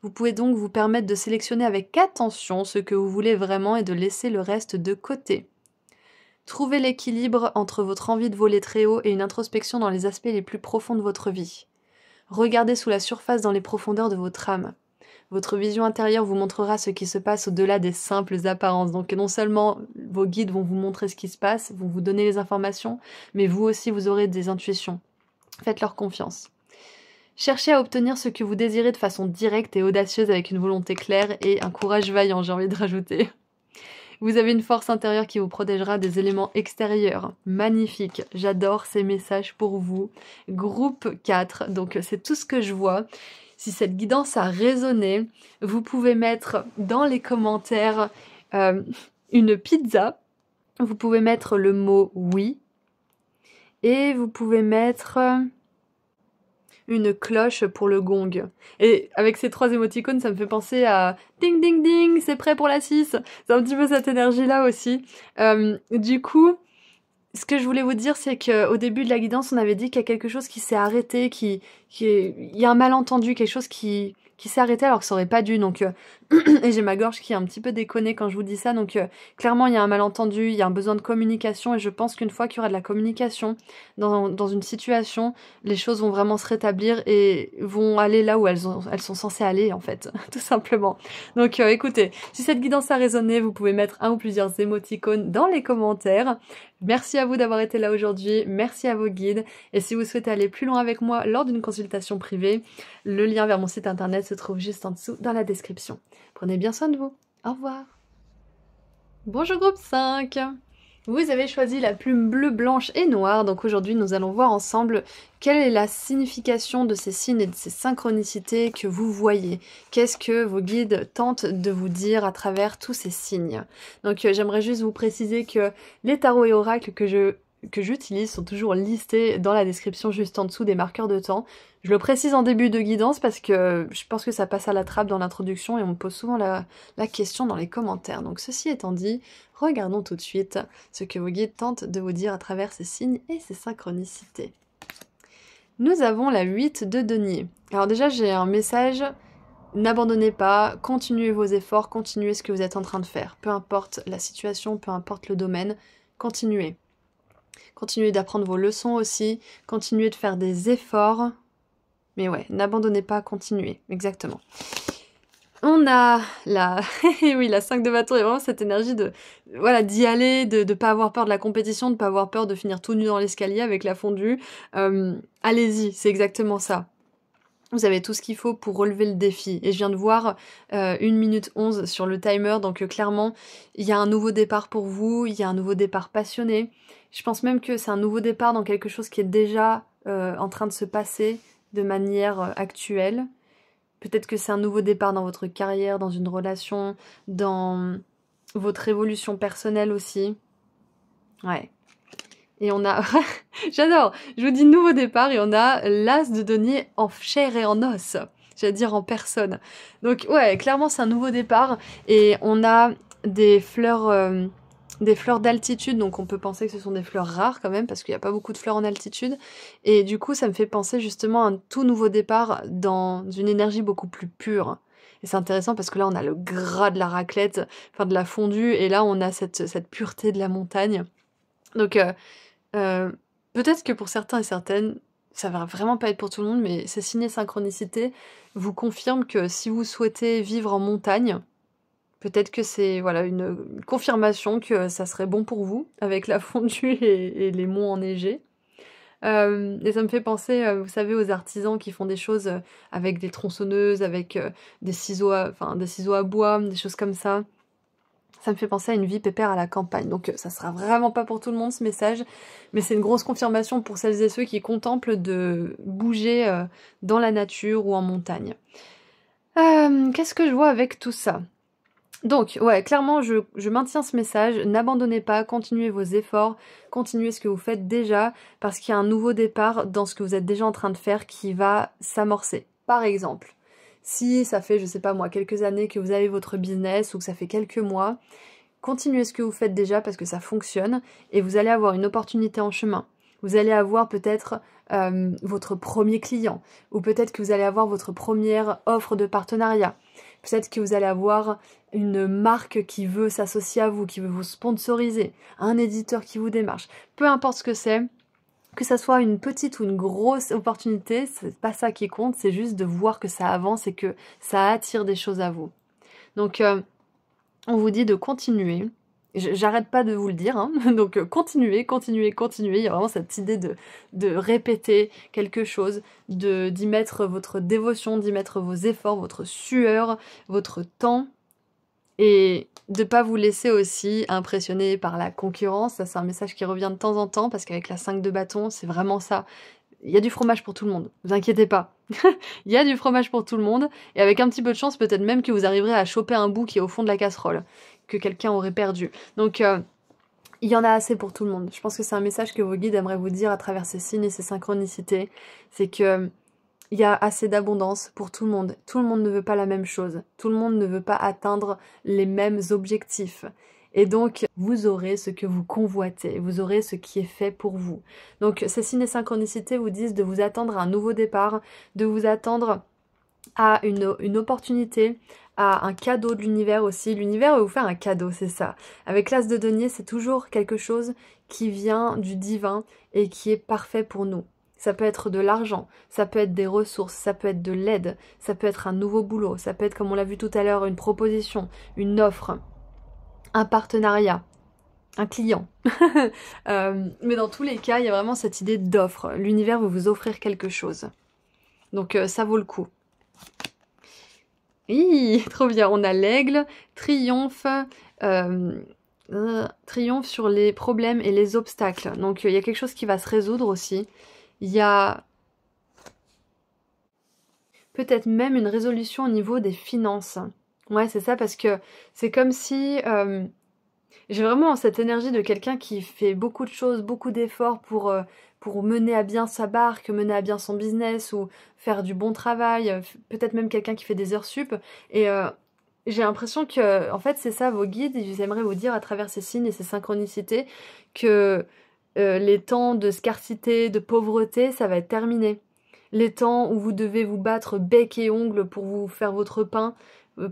Vous pouvez donc vous permettre de sélectionner avec attention ce que vous voulez vraiment et de laisser le reste de côté. Trouvez l'équilibre entre votre envie de voler très haut et une introspection dans les aspects les plus profonds de votre vie. Regardez sous la surface dans les profondeurs de votre âme. Votre vision intérieure vous montrera ce qui se passe au-delà des simples apparences. Donc non seulement vos guides vont vous montrer ce qui se passe, vont vous donner les informations, mais vous aussi vous aurez des intuitions. Faites-leur confiance. Cherchez à obtenir ce que vous désirez de façon directe et audacieuse avec une volonté claire et un courage vaillant, j'ai envie de rajouter. Vous avez une force intérieure qui vous protégera des éléments extérieurs. Magnifique, j'adore ces messages pour vous. Groupe 4, donc c'est tout ce que je vois. Si cette guidance a résonné, vous pouvez mettre dans les commentaires une pizza. Vous pouvez mettre le mot oui. Et vous pouvez mettre une cloche pour le gong. Et avec ces 3 émoticônes, ça me fait penser à ding ding ding, c'est prêt pour la 6. C'est un petit peu cette énergie-là aussi. Du coup, ce que je voulais vous dire, c'est qu'au début de la guidance, on avait dit qu'il y a quelque chose qui s'est arrêté, il y a un malentendu, quelque chose qui s'est arrêté alors que ça aurait pas dû. Donc, et j'ai ma gorge qui est un petit peu déconnée quand je vous dis ça. Donc, clairement, il y a un malentendu, il y a un besoin de communication. Et je pense qu'une fois qu'il y aura de la communication dans une situation, les choses vont vraiment se rétablir et vont aller là où elles sont censées aller, en fait, tout simplement. Donc, écoutez, si cette guidance a résonné, vous pouvez mettre un ou plusieurs émoticônes dans les commentaires. Merci à vous d'avoir été là aujourd'hui, merci à vos guides, et si vous souhaitez aller plus loin avec moi lors d'une consultation privée, le lien vers mon site internet se trouve juste en dessous dans la description. Prenez bien soin de vous, au revoir. Bonjour groupe 5. Vous avez choisi la plume bleue, blanche et noire, donc aujourd'hui nous allons voir ensemble quelle est la signification de ces signes et de ces synchronicités que vous voyez. Qu'est-ce que vos guides tentent de vous dire à travers tous ces signes. Donc j'aimerais juste vous préciser que les tarots et oracles que j'utilise sont toujours listés dans la description juste en dessous des marqueurs de temps. Je le précise en début de guidance parce que je pense que ça passe à la trappe dans l'introduction et on me pose souvent la question dans les commentaires. Donc ceci étant dit, regardons tout de suite ce que vos guides tentent de vous dire à travers ces signes et ces synchronicités. Nous avons la 8 de denier. Alors déjà j'ai un message, n'abandonnez pas, continuez vos efforts, continuez ce que vous êtes en train de faire. Peu importe la situation, peu importe le domaine, continuez. Continuez d'apprendre vos leçons aussi, continuez de faire des efforts. Mais ouais, n'abandonnez pas, continuez, exactement. On a la... oui, la 5 de bâton, il y a vraiment cette énergie de... Voilà, d'y aller, de pas avoir peur de la compétition, de pas avoir peur de finir tout nu dans l'escalier avec la fondue. Allez-y, c'est exactement ça. Vous avez tout ce qu'il faut pour relever le défi. Et je viens de voir 1 minute 11 sur le timer, donc clairement, il y a un nouveau départ pour vous, il y a un nouveau départ passionné. Je pense même que c'est un nouveau départ dans quelque chose qui est déjà en train de se passer de manière actuelle. Peut-être que c'est un nouveau départ dans votre carrière, dans une relation, dans votre évolution personnelle aussi. Ouais. Et on a... J'adore. Je vous dis nouveau départ et on a l'as de denier en chair et en os. J'allais dire en personne. Donc ouais, clairement c'est un nouveau départ. Et on a des fleurs d'altitude. Donc on peut penser que ce sont des fleurs rares quand même parce qu'il n'y a pas beaucoup de fleurs en altitude. Et du coup ça me fait penser justement à un tout nouveau départ dans une énergie beaucoup plus pure. Et c'est intéressant parce que là on a le gras de la raclette, enfin de la fondue. Et là on a cette pureté de la montagne. Donc... peut-être que pour certains et certaines, ça va vraiment pas être pour tout le monde, mais ces signes et synchronicités vous confirment que si vous souhaitez vivre en montagne, peut-être que c'est voilà une confirmation que ça serait bon pour vous, avec la fondue et les monts enneigés. Et ça me fait penser, vous savez, aux artisans qui font des choses avec des tronçonneuses, avec des ciseaux à bois, des choses comme ça. Ça me fait penser à une vie pépère à la campagne. Donc ça sera vraiment pas pour tout le monde ce message, mais c'est une grosse confirmation pour celles et ceux qui contemplent de bouger dans la nature ou en montagne. Qu'est-ce que je vois avec tout ça ? Donc, ouais, clairement, je maintiens ce message. N'abandonnez pas, continuez vos efforts, continuez ce que vous faites déjà, parce qu'il y a un nouveau départ dans ce que vous êtes déjà en train de faire qui va s'amorcer. Par exemple, si ça fait, je sais pas moi, quelques années que vous avez votre business ou que ça fait quelques mois, continuez ce que vous faites déjà parce que ça fonctionne et vous allez avoir une opportunité en chemin. Vous allez avoir peut-être votre premier client ou peut-être que vous allez avoir votre première offre de partenariat. Peut-être que vous allez avoir une marque qui veut s'associer à vous, qui veut vous sponsoriser, un éditeur qui vous démarche. Peu importe ce que c'est, que ça soit une petite ou une grosse opportunité, c'est pas ça qui compte, c'est juste de voir que ça avance et que ça attire des choses à vous. Donc, on vous dit de continuer. J'arrête pas de vous le dire, hein. Donc continuez. Il y a vraiment cette idée de répéter quelque chose, d'y mettre votre dévotion, d'y mettre vos efforts, votre sueur, votre temps. Et de pas vous laisser aussi impressionner par la concurrence. Ça, c'est un message qui revient de temps en temps, parce qu'avec la 5 de bâton, c'est vraiment ça. Il y a du fromage pour tout le monde, vous inquiétez pas. Il y a du fromage pour tout le monde, et avec un petit peu de chance, peut-être même que vous arriverez à choper un bout qui est au fond de la casserole, que quelqu'un aurait perdu. Donc, il y en a assez pour tout le monde. Je pense que c'est un message que vos guides aimeraient vous dire à travers ces signes et ces synchronicités. C'est que il y a assez d'abondance pour tout le monde. Tout le monde ne veut pas la même chose. Tout le monde ne veut pas atteindre les mêmes objectifs. Et donc, vous aurez ce que vous convoitez, vous aurez ce qui est fait pour vous. Donc, ces signes et synchronicités vous disent de vous attendre à un nouveau départ, de vous attendre à une opportunité, à un cadeau de l'univers aussi. L'univers va vous faire un cadeau, c'est ça. Avec l'as de denier, c'est toujours quelque chose qui vient du divin et qui est parfait pour nous. Ça peut être de l'argent, ça peut être des ressources, ça peut être de l'aide, ça peut être un nouveau boulot, ça peut être, comme on l'a vu tout à l'heure, une proposition, une offre, un partenariat, un client. Mais dans tous les cas, il y a vraiment cette idée d'offre. L'univers veut vous offrir quelque chose. Donc ça vaut le coup. Oui, trop bien. On a l'aigle, triomphe, triomphe sur les problèmes et les obstacles. Donc il y a quelque chose qui va se résoudre aussi. Il y a peut-être même une résolution au niveau des finances. Ouais, c'est ça, parce que c'est comme si j'ai vraiment cette énergie de quelqu'un qui fait beaucoup de choses, beaucoup d'efforts pour mener à bien sa barque, mener à bien son business ou faire du bon travail, peut-être même quelqu'un qui fait des heures sup. Et j'ai l'impression que, en fait, c'est ça vos guides, ils aimeraient vous dire à travers ces signes et ces synchronicités que les temps de scarcité, de pauvreté, ça va être terminé. Les temps où vous devez vous battre bec et ongles pour vous faire votre pain,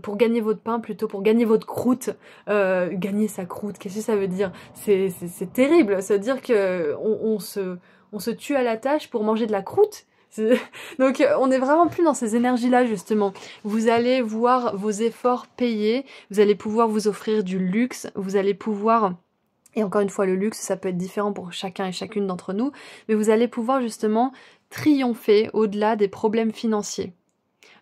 pour gagner votre pain plutôt, pour gagner votre croûte. Gagner sa croûte, qu'est-ce que ça veut dire? C'est terrible, ça veut dire que on se tue à la tâche pour manger de la croûte. Donc on n'est vraiment plus dans ces énergies-là justement. Vous allez voir vos efforts payés, vous allez pouvoir vous offrir du luxe, vous allez pouvoir... Et encore une fois, le luxe, ça peut être différent pour chacun et chacune d'entre nous, mais vous allez pouvoir justement triompher au-delà des problèmes financiers.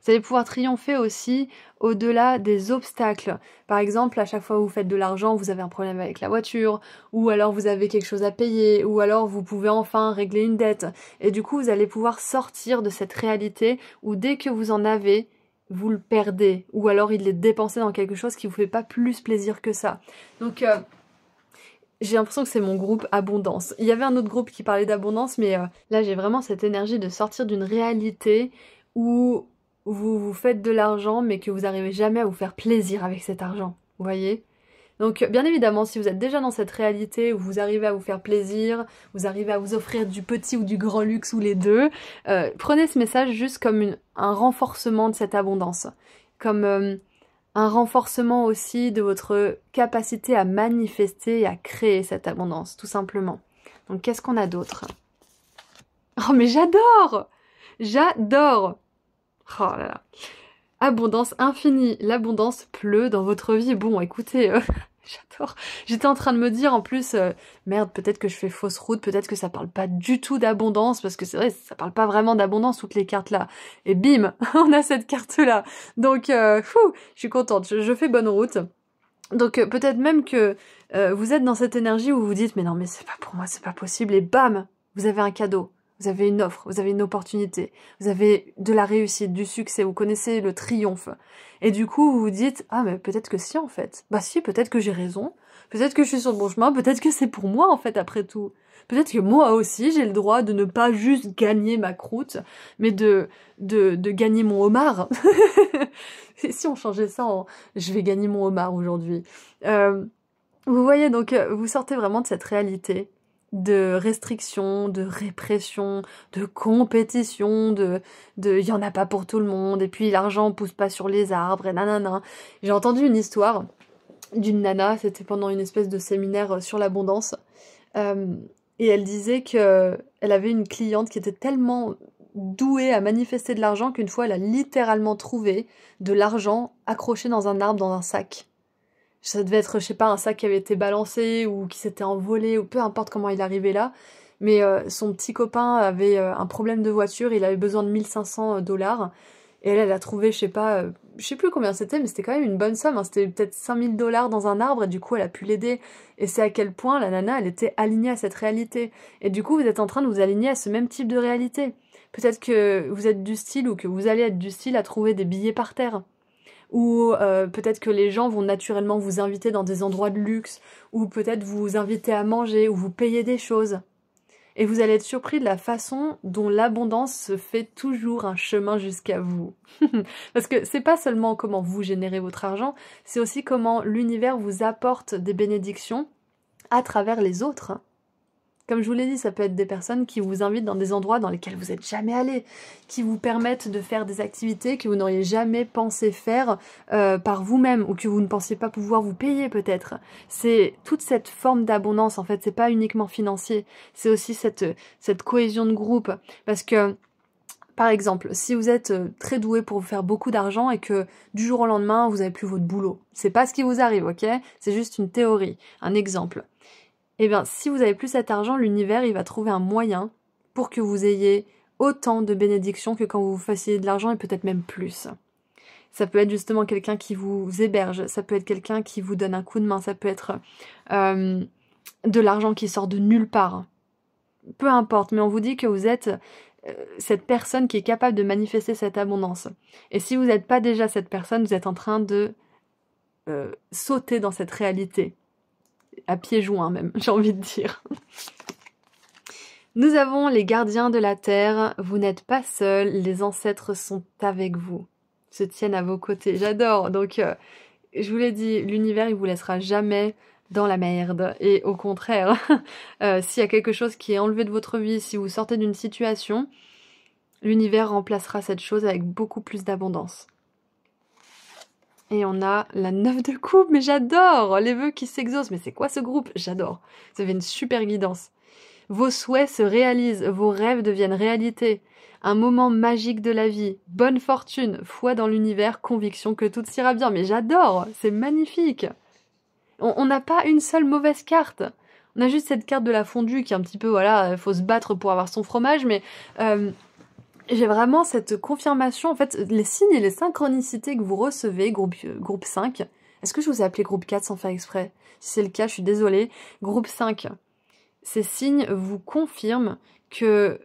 Vous allez pouvoir triompher aussi au-delà des obstacles. Par exemple, à chaque fois que vous faites de l'argent, vous avez un problème avec la voiture, ou alors vous avez quelque chose à payer, ou alors vous pouvez enfin régler une dette. Et du coup, vous allez pouvoir sortir de cette réalité où dès que vous en avez, vous le perdez, ou alors il est dépensé dans quelque chose qui vous fait pas plus plaisir que ça. Donc, j'ai l'impression que c'est mon groupe abondance. Il y avait un autre groupe qui parlait d'abondance, mais là j'ai vraiment cette énergie de sortir d'une réalité où vous faites de l'argent, mais que vous n'arrivez jamais à vous faire plaisir avec cet argent. Vous voyez? Donc bien évidemment, si vous êtes déjà dans cette réalité où vous arrivez à vous faire plaisir, vous arrivez à vous offrir du petit ou du grand luxe ou les deux, prenez ce message juste comme un renforcement de cette abondance. Comme... un renforcement aussi de votre capacité à manifester et à créer cette abondance, tout simplement. Donc qu'est-ce qu'on a d'autre? Oh mais j'adore! J'adore! Oh là là. Abondance infinie. L'abondance pleut dans votre vie. Bon, écoutez, j'adore. J'étais en train de me dire en plus, merde, peut-être que je fais fausse route, peut-être que ça parle pas du tout d'abondance, parce que c'est vrai, ça parle pas vraiment d'abondance, toutes les cartes là. Et bim, on a cette carte-là. Donc, je suis contente, je fais bonne route. Donc, peut-être même que vous êtes dans cette énergie où vous vous dites, mais non, mais c'est pas pour moi, c'est pas possible, et bam, vous avez un cadeau. Vous avez une offre, vous avez une opportunité, vous avez de la réussite, du succès, vous connaissez le triomphe. Et du coup, vous vous dites, ah mais peut-être que si en fait. Bah si, peut-être que j'ai raison, peut-être que je suis sur le bon chemin, peut-être que c'est pour moi en fait après tout. Peut-être que moi aussi j'ai le droit de ne pas juste gagner ma croûte, mais de gagner mon homard. Et si on changeait ça en je vais gagner mon homard aujourd'hui. Vous voyez, donc vous sortez vraiment de cette réalité de restriction, de répression, de compétition, de il y en a pas pour tout le monde, et puis l'argent pousse pas sur les arbres, et nanana. J'ai entendu une histoire d'une nana, c'était pendant une espèce de séminaire sur l'abondance, et elle disait que elle avait une cliente qui était tellement douée à manifester de l'argent qu'une fois elle a littéralement trouvé de l'argent accroché dans un arbre dans un sac. Ça devait être, je sais pas, un sac qui avait été balancé ou qui s'était envolé ou peu importe comment il arrivait là. Mais son petit copain avait un problème de voiture, il avait besoin de 1500 $. Et elle a trouvé, je sais pas, je sais plus combien c'était, mais c'était quand même une bonne somme. Hein, c'était peut-être 5000 $ dans un arbre et du coup elle a pu l'aider. Et c'est à quel point la nana, elle était alignée à cette réalité. Et du coup vous êtes en train de vous aligner à ce même type de réalité. Peut-être que vous êtes du style ou que vous allez être du style à trouver des billets par terre. Ou peut-être que les gens vont naturellement vous inviter dans des endroits de luxe, ou peut-être vous inviter à manger, ou vous payer des choses. Et vous allez être surpris de la façon dont l'abondance se fait toujours un chemin jusqu'à vous. Parce que c'est pas seulement comment vous générez votre argent, c'est aussi comment l'univers vous apporte des bénédictions à travers les autres. Comme je vous l'ai dit, ça peut être des personnes qui vous invitent dans des endroits dans lesquels vous n'êtes jamais allé, qui vous permettent de faire des activités que vous n'auriez jamais pensé faire par vous-même ou que vous ne pensiez pas pouvoir vous payer peut-être. C'est toute cette forme d'abondance, en fait, c'est pas uniquement financier, c'est aussi cette cohésion de groupe. Parce que, par exemple, si vous êtes très doué pour vous faire beaucoup d'argent et que du jour au lendemain, vous n'avez plus votre boulot, c'est pas ce qui vous arrive, ok? C'est juste une théorie, un exemple. Eh bien, si vous avez plus cet argent, l'univers, il va trouver un moyen pour que vous ayez autant de bénédictions que quand vous fassiez de l'argent et peut-être même plus. Ça peut être justement quelqu'un qui vous héberge, ça peut être quelqu'un qui vous donne un coup de main, ça peut être de l'argent qui sort de nulle part. Peu importe, mais on vous dit que vous êtes cette personne qui est capable de manifester cette abondance. Et si vous n'êtes pas déjà cette personne, vous êtes en train de sauter dans cette réalité. À pieds joints même, j'ai envie de dire. Nous avons les gardiens de la terre, vous n'êtes pas seuls, les ancêtres sont avec vous, se tiennent à vos côtés. J'adore, donc je vous l'ai dit, l'univers il vous laissera jamais dans la merde. Et au contraire, s'il y a quelque chose qui est enlevé de votre vie, si vous sortez d'une situation, l'univers remplacera cette chose avec beaucoup plus d'abondance. Et on a la 9 de coupe, mais j'adore les vœux qui s'exaucent. Mais c'est quoi ce groupe? J'adore. Vous avez une super guidance. Vos souhaits se réalisent, vos rêves deviennent réalité. Un moment magique de la vie, bonne fortune, foi dans l'univers, conviction que tout ira bien. Mais j'adore, c'est magnifique. On n'a pas une seule mauvaise carte. On a juste cette carte de la fondue qui est un petit peu, voilà, faut se battre pour avoir son fromage, mais... j'ai vraiment cette confirmation, en fait, les signes et les synchronicités que vous recevez, groupe 5, est-ce que je vous ai appelé groupe 4 sans faire exprès? Si c'est le cas, je suis désolée. Groupe 5, ces signes vous confirment que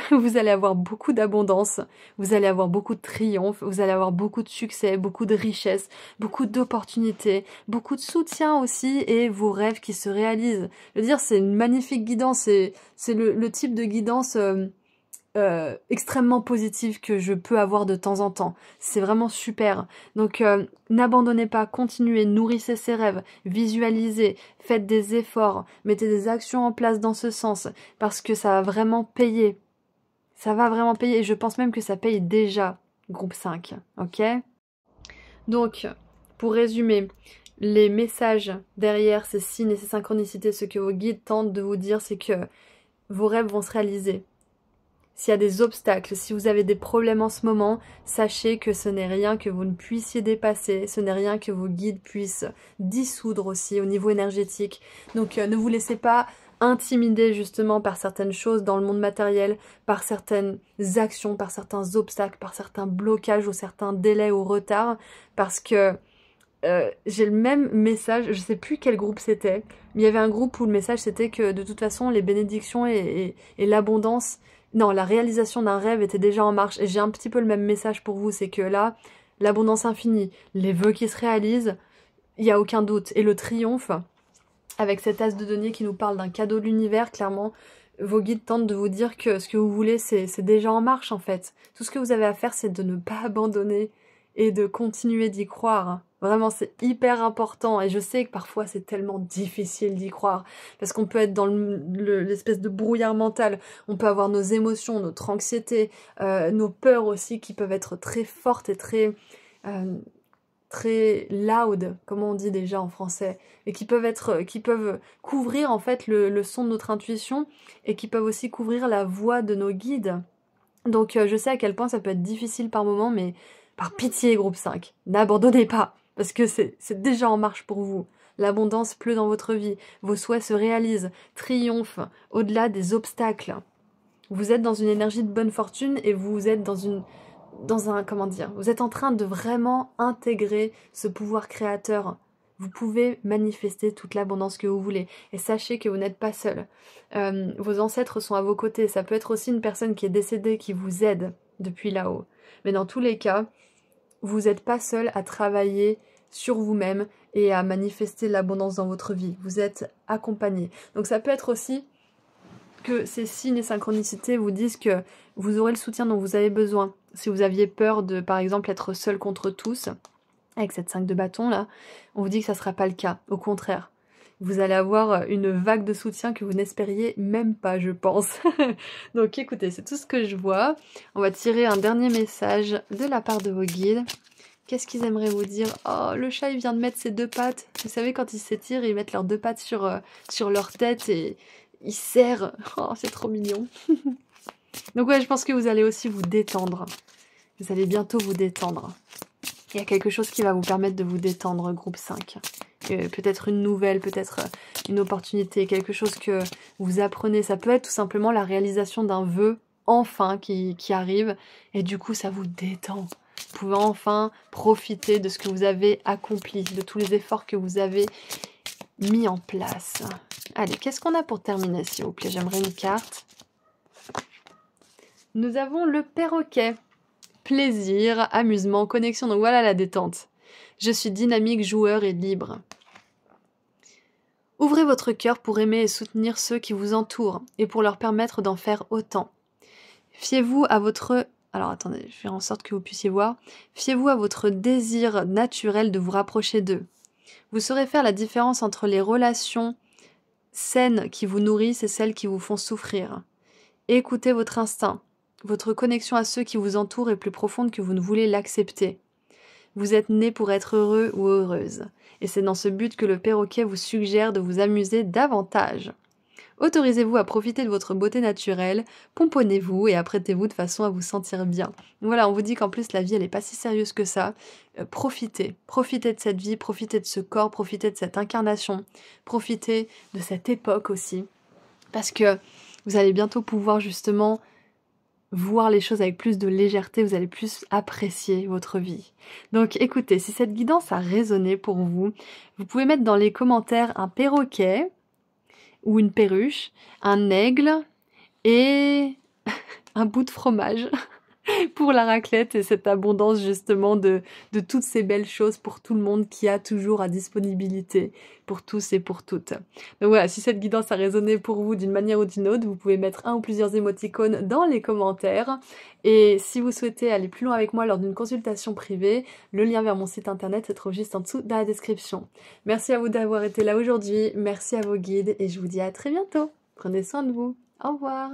vous allez avoir beaucoup d'abondance, vous allez avoir beaucoup de triomphe, vous allez avoir beaucoup de succès, beaucoup de richesse, beaucoup d'opportunités, beaucoup de soutien aussi et vos rêves qui se réalisent. Je veux dire, c'est une magnifique guidance, c'est le type de guidance... extrêmement positive que je peux avoir de temps en temps. C'est vraiment super. Donc n'abandonnez pas, continuez, nourrissez ces rêves, visualisez, faites des efforts, mettez des actions en place dans ce sens, parce que ça va vraiment payer. Ça va vraiment payer, et je pense même que ça paye déjà, groupe 5, ok? Donc, pour résumer, les messages derrière ces signes et ces synchronicités, ce que vos guides tentent de vous dire, c'est que vos rêves vont se réaliser. S'il y a des obstacles, si vous avez des problèmes en ce moment, sachez que ce n'est rien que vous ne puissiez dépasser, ce n'est rien que vos guides puissent dissoudre aussi au niveau énergétique. Donc ne vous laissez pas intimider justement par certaines choses dans le monde matériel, par certaines actions, par certains obstacles, par certains blocages ou certains délais ou retards, parce que j'ai le même message, je sais plus quel groupe c'était, mais il y avait un groupe où le message c'était que de toute façon les bénédictions et l'abondance, non, la réalisation d'un rêve était déjà en marche. Et j'ai un petit peu le même message pour vous, c'est que là, l'abondance infinie, les vœux qui se réalisent, il n'y a aucun doute. Et le triomphe, avec cet as de denier qui nous parle d'un cadeau de l'univers, clairement, vos guides tentent de vous dire que ce que vous voulez, c'est déjà en marche en fait. Tout ce que vous avez à faire, c'est de ne pas abandonner et de continuer d'y croire. Vraiment, c'est hyper important et je sais que parfois c'est tellement difficile d'y croire parce qu'on peut être dans l'espèce de brouillard mental, on peut avoir nos émotions, notre anxiété, nos peurs aussi qui peuvent être très fortes et très loud, comme on dit déjà en français, et qui peuvent couvrir en fait le son de notre intuition et qui peuvent aussi couvrir la voix de nos guides. Donc je sais à quel point ça peut être difficile par moment, mais par pitié, groupe 5, n'abandonnez pas, parce que c'est déjà en marche pour vous. L'abondance pleut dans votre vie, vos souhaits se réalisent, triomphent au-delà des obstacles. Vous êtes dans une énergie de bonne fortune et vous êtes vous êtes en train de vraiment intégrer ce pouvoir créateur. Vous pouvez manifester toute l'abondance que vous voulez. Et sachez que vous n'êtes pas seul. Vos ancêtres sont à vos côtés. Ça peut être aussi une personne qui est décédée qui vous aide depuis là-haut. Mais dans tous les cas, vous n'êtes pas seul à travailler sur vous-même et à manifester l'abondance dans votre vie. Vous êtes accompagné. Donc ça peut être aussi que ces signes et synchronicités vous disent que vous aurez le soutien dont vous avez besoin. Si vous aviez peur de, par exemple, être seul contre tous, avec cette 5 de bâton là, on vous dit que ça ne sera pas le cas. Au contraire, vous allez avoir une vague de soutien que vous n'espériez même pas, je pense. Donc écoutez, c'est tout ce que je vois. On va tirer un dernier message de la part de vos guides. Qu'est-ce qu'ils aimeraient vous dire? Oh, le chat, il vient de mettre ses 2 pattes. Vous savez, quand ils s'étirent, ils mettent leurs 2 pattes sur leur tête et ils serrent. Oh, c'est trop mignon. Donc ouais, je pense que vous allez aussi vous détendre. Vous allez bientôt vous détendre. Il y a quelque chose qui va vous permettre de vous détendre, groupe 5. Peut-être une nouvelle, peut-être une opportunité, quelque chose que vous apprenez. Ça peut être tout simplement la réalisation d'un vœu, enfin, qui arrive. Et du coup, ça vous détend. Vous pouvez enfin profiter de ce que vous avez accompli, de tous les efforts que vous avez mis en place. Allez, qu'est-ce qu'on a pour terminer, s'il vous plaît? J'aimerais une carte. Nous avons le perroquet. Plaisir, amusement, connexion. Donc voilà la détente. Je suis dynamique, joueur et libre. Ouvrez votre cœur pour aimer et soutenir ceux qui vous entourent et pour leur permettre d'en faire autant. Fiez-vous à votre... Alors attendez, je vais faire en sorte que vous puissiez voir. Fiez-vous à votre désir naturel de vous rapprocher d'eux. Vous saurez faire la différence entre les relations saines qui vous nourrissent et celles qui vous font souffrir. Écoutez votre instinct. Votre connexion à ceux qui vous entourent est plus profonde que vous ne voulez l'accepter. Vous êtes né pour être heureux ou heureuse. Et c'est dans ce but que le perroquet vous suggère de vous amuser davantage. Autorisez-vous à profiter de votre beauté naturelle, pomponnez-vous et apprêtez-vous de façon à vous sentir bien. Voilà, on vous dit qu'en plus la vie elle n'est pas si sérieuse que ça. Profitez de cette vie, profitez de ce corps, profitez de cette incarnation, profitez de cette époque aussi. Parce que vous allez bientôt pouvoir justement voir les choses avec plus de légèreté, vous allez plus apprécier votre vie. Donc écoutez, si cette guidance a résonné pour vous, vous pouvez mettre dans les commentaires un perroquet ou une perruche, un aigle et un bout de fromage pour la raclette et cette abondance justement de toutes ces belles choses pour tout le monde qui a toujours à disponibilité pour tous et pour toutes. Donc voilà, si cette guidance a résonné pour vous d'une manière ou d'une autre, vous pouvez mettre un ou plusieurs émoticônes dans les commentaires. Et si vous souhaitez aller plus loin avec moi lors d'une consultation privée, le lien vers mon site internet se trouve juste en dessous dans la description. Merci à vous d'avoir été là aujourd'hui, merci à vos guides et je vous dis à très bientôt. Prenez soin de vous. Au revoir.